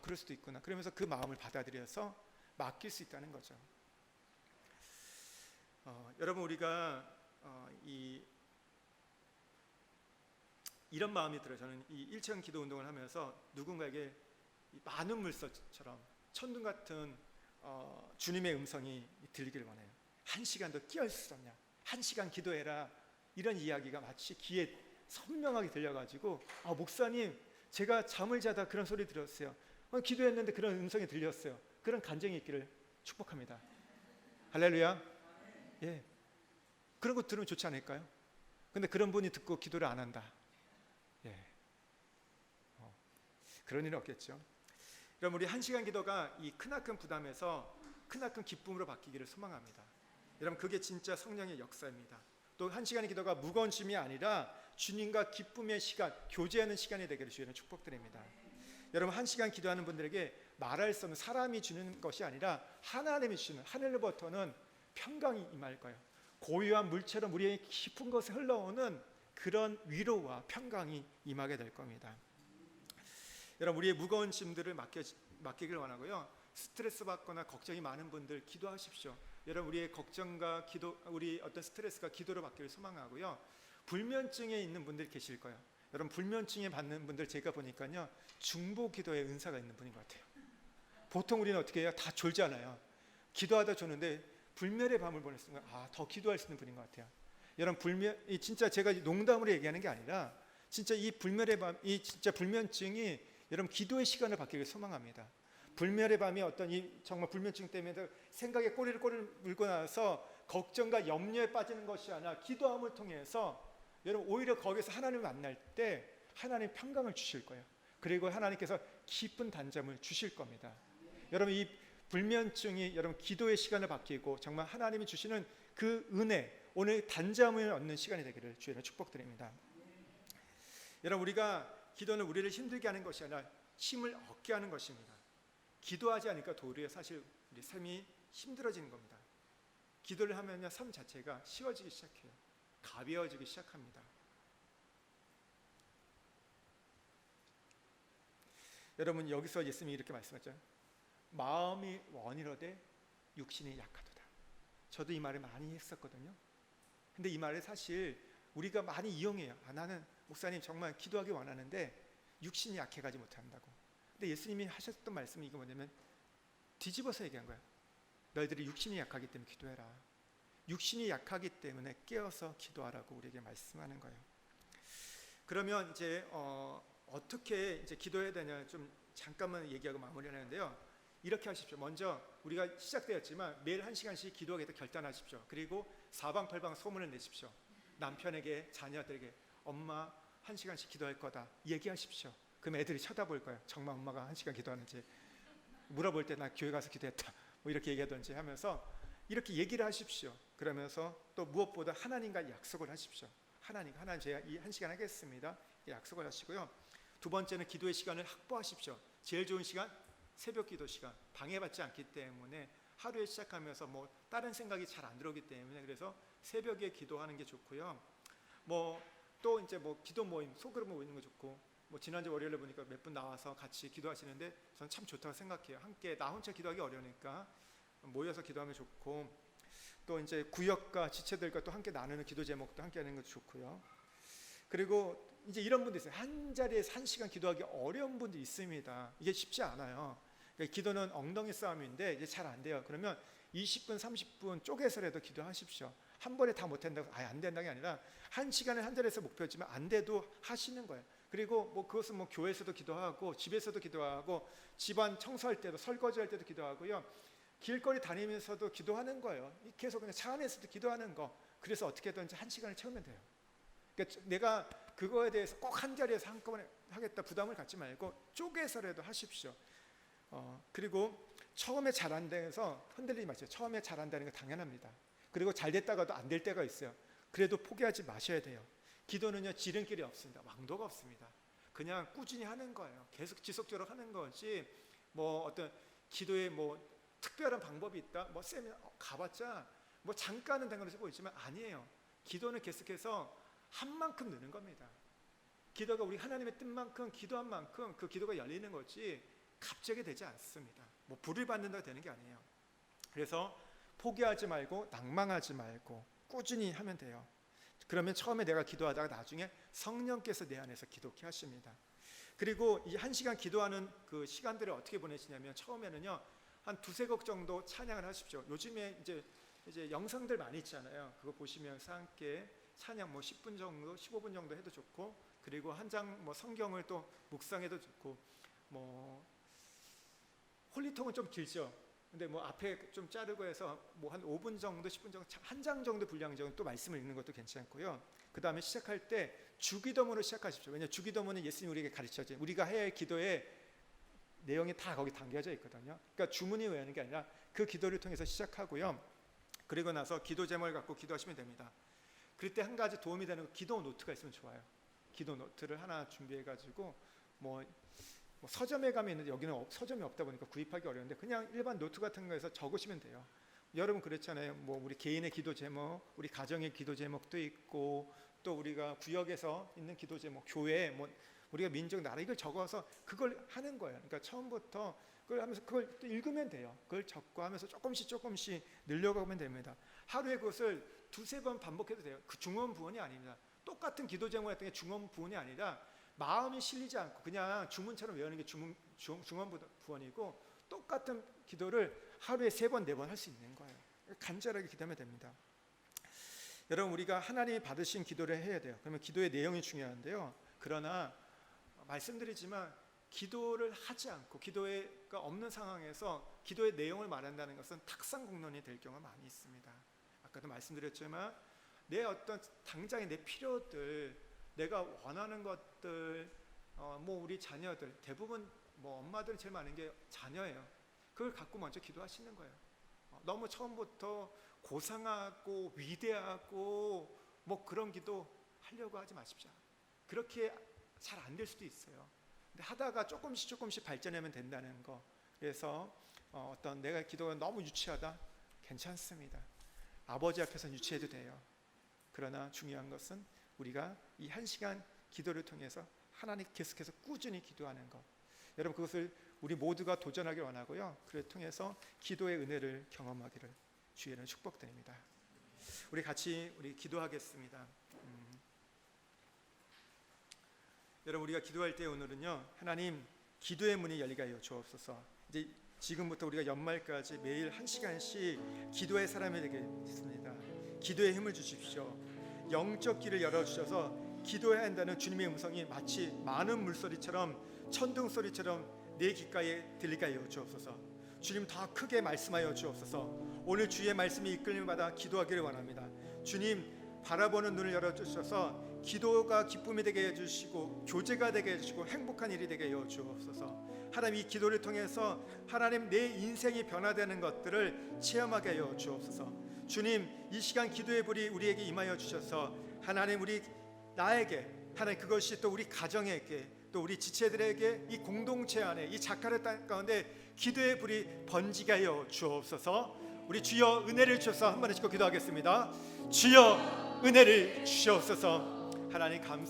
그럴 수도 있구나. 그러면서 그 마음을 받아들여서 맡길 수 있다는 거죠. 여러분, 우리가 이런 마음이 들어요. 저는 이 일천 기도 운동을 하면서 누군가에게 많은 물소처럼 천둥 같은 주님의 음성이 들리길 원해요. 1시간 더 끼어있을 수 없냐? 1시간 기도해라. 이런 이야기가 마치 귀에 선명하게 들려가지고, 목사님, 제가 잠을 자다 그런 소리 들었어요. 기도했는데 그런 음성이 들렸어요. 그런 간증이 있기를 축복합니다. 할렐루야. 예, 그런 거 들으면 좋지 않을까요? 근데 그런 분이 듣고 기도를 안 한다. 그런 일은 없겠죠. 그럼 우리 1시간 기도가 이 크나큰 부담에서 크나큰 기쁨으로 바뀌기를 소망합니다. 여러분, 그게 진짜 성령의 역사입니다. 또 한 시간의 기도가 무거운 짐이 아니라 주님과 기쁨의 시간, 교제하는 시간이 되기를 주의는 축복드립니다. 여러분, 한 시간 기도하는 분들에게 말할 수 없는 사람이 주는 것이 아니라 하나님이 주시는 하늘로부터는 평강이 임할 거예요. 고요한 물처럼 우리의 깊은 곳에 흘러오는 그런 위로와 평강이 임하게 될 겁니다. 여러분, 우리의 무거운 짐들을 맡기길 원하고요. 스트레스 받거나 걱정이 많은 분들 기도하십시오. 여러분, 우리의 걱정과 기도, 우리 어떤 스트레스가 기도로 받기를 소망하고요. 불면증에 있는 분들 계실 거예요. 여러분, 불면증에 받는 분들 제가 보니까요, 중보 기도의 은사가 있는 분인 것 같아요. 보통 우리는 어떻게 해요? 다 졸잖아요. 기도하다 조는데 불멸의 밤을 보낼 수 있는, 더 기도할 수 있는 분인 것 같아요. 여러분, 불멸이 진짜 제가 농담으로 얘기하는 게 아니라 진짜 이 불멸의 밤, 이 진짜 불면증이 여러분 기도의 시간을 받기를 소망합니다. 불멸의 밤이 어떤 이 정말 불면증 때문에 생각에 꼬리를 물고 나서 걱정과 염려에 빠지는 것이 아니라 기도함을 통해서 여러분 오히려 거기서 하나님을 만날 때 하나님 평강을 주실 거예요. 그리고 하나님께서 깊은 단잠을 주실 겁니다. 여러분, 이 불면증이 여러분 기도의 시간을 바뀌고 정말 하나님이 주시는 그 은혜, 오늘 단잠을 얻는 시간이 되기를 주의로 축복드립니다. 여러분, 우리가 기도는 우리를 힘들게 하는 것이 아니라 힘을 얻게 하는 것입니다. 기도하지 않으니까 도리어 사실 우리 삶이 힘들어지는 겁니다. 기도를 하면요, 삶 자체가 쉬워지기 시작해요. 가벼워지기 시작합니다. 여러분, 여기서 예수님이 이렇게 말씀하죠. 마음이 원이로되 육신이 약하도다. 저도 이 말을 많이 했었거든요. 근데 이 말을 사실 우리가 많이 이용해요. 나는 목사님 정말 기도하기 원하는데 육신이 약해가지 못한다고. 근데 예수님이 하셨던 말씀이 이거 뭐냐면 뒤집어서 얘기한 거예요. 너희들이 육신이 약하기 때문에 기도해라. 육신이 약하기 때문에 깨어서 기도하라고 우리에게 말씀하는 거예요. 그러면 이제 어떻게 이제 기도해야 되냐 좀 잠깐만 얘기하고 마무리하는데요. 이렇게 하십시오. 먼저 우리가 시작되었지만 매일 1시간씩 기도하겠다 결단하십시오. 그리고 사방팔방 소문을 내십시오. 남편에게, 자녀들에게 엄마 1시간씩 기도할 거다 얘기하십시오. 그럼 애들이 쳐다볼 거예요. 정말 엄마가 1시간 기도하는지 물어볼 때 나 교회 가서 기도했다 뭐 이렇게 얘기하든지 하면서 이렇게 얘기를 하십시오. 그러면서 또 무엇보다 하나님과 약속을 하십시오. 하나님 제가 이 1시간 하겠습니다. 약속을 하시고요. 두 번째는 기도의 시간을 확보하십시오. 제일 좋은 시간 새벽 기도 시간, 방해받지 않기 때문에 하루에 시작하면서 뭐 다른 생각이 잘 안 들어오기 때문에 그래서 새벽에 기도하는 게 좋고요. 뭐 또 이제 뭐 기도 모임, 소그룹 모이는 거 좋고, 뭐 지난주 월요일에 보니까 몇 분 나와서 같이 기도하시는데 저는 참 좋다고 생각해요. 함께 나 혼자 기도하기 어려우니까 모여서 기도하면 좋고, 또 이제 구역과 지체들과 또 함께 나누는 기도 제목도 함께 하는 것도 좋고요. 그리고 이제 이런 분도 있어요. 한 자리에서 1시간 기도하기 어려운 분도 있습니다. 이게 쉽지 않아요. 그러니까 기도는 엉덩이 싸움인데 이제 잘 안 돼요. 그러면 20분, 30분 쪼개서라도 기도하십시오. 한 번에 다 못한다고 안 된다는 게 아니라 1시간을 한 자리에서 목표였지만 안 돼도 하시는 거예요. 그리고 뭐 그것은 뭐 교회에서도 기도하고 집에서도 기도하고 집안 청소할 때도 설거지할 때도 기도하고요. 길거리 다니면서도 기도하는 거예요. 계속 그냥 차 안에서도 기도하는 거. 그래서 어떻게든지 1시간을 채우면 돼요. 그러니까 내가 그거에 대해서 꼭 한 자리에서 한꺼번에 하겠다 부담을 갖지 말고 쪼개서라도 하십시오. 그리고 처음에 잘 안 돼서 흔들리지 마세요. 처음에 잘 안다는 거 당연합니다. 그리고 잘 됐다가도 안 될 때가 있어요. 그래도 포기하지 마셔야 돼요. 기도는요 지름길이 없습니다. 왕도가 없습니다. 그냥 꾸준히 하는 거예요. 계속 지속적으로 하는 거지 뭐 어떤 기도에 뭐 특별한 방법이 있다? 뭐 세미나 가봤자 뭐 잠깐은 된 걸로 보이지만 아니에요. 기도는 계속해서 한 만큼 느는 겁니다. 기도가 우리 하나님의 뜻만큼 기도한 만큼 그 기도가 열리는 거지 갑자기 되지 않습니다. 뭐 불을 받는다고 되는 게 아니에요. 그래서 포기하지 말고 낭망하지 말고 꾸준히 하면 돼요. 그러면 처음에 내가 기도하다가 나중에 성령께서 내 안에서 기도케 하십니다. 그리고 이 1시간 기도하는 그 시간들을 어떻게 보내시냐면 처음에는요 한 2-3곡 정도 찬양을 하십시오. 요즘에 이제 영상들 많이 있잖아요. 그거 보시면서 함께 찬양 뭐 10분 정도, 15분 정도 해도 좋고, 그리고 한 장 뭐 성경을 또 묵상해도 좋고, 뭐 홀리통은 좀 길죠. 근데 뭐 앞에 좀 자르고 해서 뭐 한 5분 정도, 10분 정도, 한 장 정도 분량 정도 또 말씀을 읽는 것도 괜찮고요. 그 다음에 시작할 때 주기도문으로 시작하십시오. 왜냐하면 주기도문은 예수님이 우리에게 가르쳐줘. 우리가 해야 할 기도의 내용이 다 거기 담겨져 있거든요. 그러니까 주문이 외우는 게 아니라 그 기도를 통해서 시작하고요. 그리고 나서 기도 제목을 갖고 기도하시면 됩니다. 그럴 때 한 가지 도움이 되는 거, 기도 노트가 있으면 좋아요. 기도 노트를 하나 준비해가지고 뭐 서점에 가면 있는데 여기는 서점이 없다 보니까 구입하기 어려운데 그냥 일반 노트 같은 거에서 적으시면 돼요. 여러분 그렇잖아요. 뭐 우리 개인의 기도 제목, 우리 가정의 기도 제목도 있고, 또 우리가 구역에서 있는 기도 제목, 교회, 뭐 우리가 민족, 나라, 이걸 적어서 그걸 하는 거예요. 그러니까 처음부터 그걸 하면서 그걸 또 읽으면 돼요. 그걸 적고 하면서 조금씩 늘려가면 됩니다. 하루에 그것을 두세 번 반복해도 돼요. 그 중언부언이 아닙니다. 똑같은 기도 제목 같은 게 중언부언이 아니라 마음이 실리지 않고 그냥 주문처럼 외우는 게 중언부언이고, 똑같은 기도를 하루에 3번, 4번 할 수 있는 거예요. 간절하게 기도하면 됩니다. 여러분, 우리가 하나님이 받으신 기도를 해야 돼요. 그러면 기도의 내용이 중요한데요. 그러나 말씀드리지만 기도를 하지 않고 기도가 없는 상황에서 기도의 내용을 말한다는 것은 탁상공론이 될 경우가 많이 있습니다. 아까도 말씀드렸지만 내 어떤 당장의 내 필요들, 내가 원하는 것들, 뭐 우리 자녀들, 대부분 뭐 엄마들은 제일 많은 게 자녀예요. 그걸 갖고 먼저 기도하시는 거예요. 너무 처음부터 고상하고 위대하고 뭐 그런 기도 하려고 하지 마십시오. 그렇게 잘 안 될 수도 있어요. 근데 하다가 조금씩 발전하면 된다는 거. 그래서 어떤 내가 기도가 너무 유치하다, 괜찮습니다. 아버지 앞에서 유치해도 돼요. 그러나 중요한 것은 우리가 이 1시간 기도를 통해서 하나님 계속해서 꾸준히 기도하는 것. 여러분, 그것을 우리 모두가 도전하길 원하고요. 그를 통해서 기도의 은혜를 경험하기를 주의는 축복드립니다. 우리 같이 기도하겠습니다. 여러분, 우리가 기도할 때 오늘은요, 하나님 기도의 문이 열리게 하여 주옵소서. 이제 지금부터 우리가 연말까지 매일 1시간씩 기도의 사람이 되겠습니다. 기도의 힘을 주십시오. 영적 길을 열어주셔서 기도해야 한다는 주님의 음성이 마치 많은 물소리처럼, 천둥 소리처럼 내 귓가에 들리게 하여 주옵소서. 주님, 더 크게 말씀하여 주옵소서. 오늘 주의 말씀이 이끌림을 받아 기도하기를 원합니다. 주님, 바라보는 눈을 열어주셔서 기도가 기쁨이 되게 해주시고 교제가 되게 해주시고 행복한 일이 되게 하여 주옵소서. 하나님, 이 기도를 통해서 하나님 내 인생이 변화되는 것들을 체험하게 하여 주옵소서. 주님, 이 시간 기도의 불이 우리에게 임하여 주셔서 하나님, 나에게 하나님, 그것이 또 우리 가정에게, 또 우리 지체들에게, 이 공동체 안에, 이 자카르 땅 가운데 기도의 불이 번지게 하여 주옵소서. 우리 주여 은혜를 주셔서 한 번에 짓고 기도하겠습니다. 주여 은혜를 주시옵소서. 하나님 감사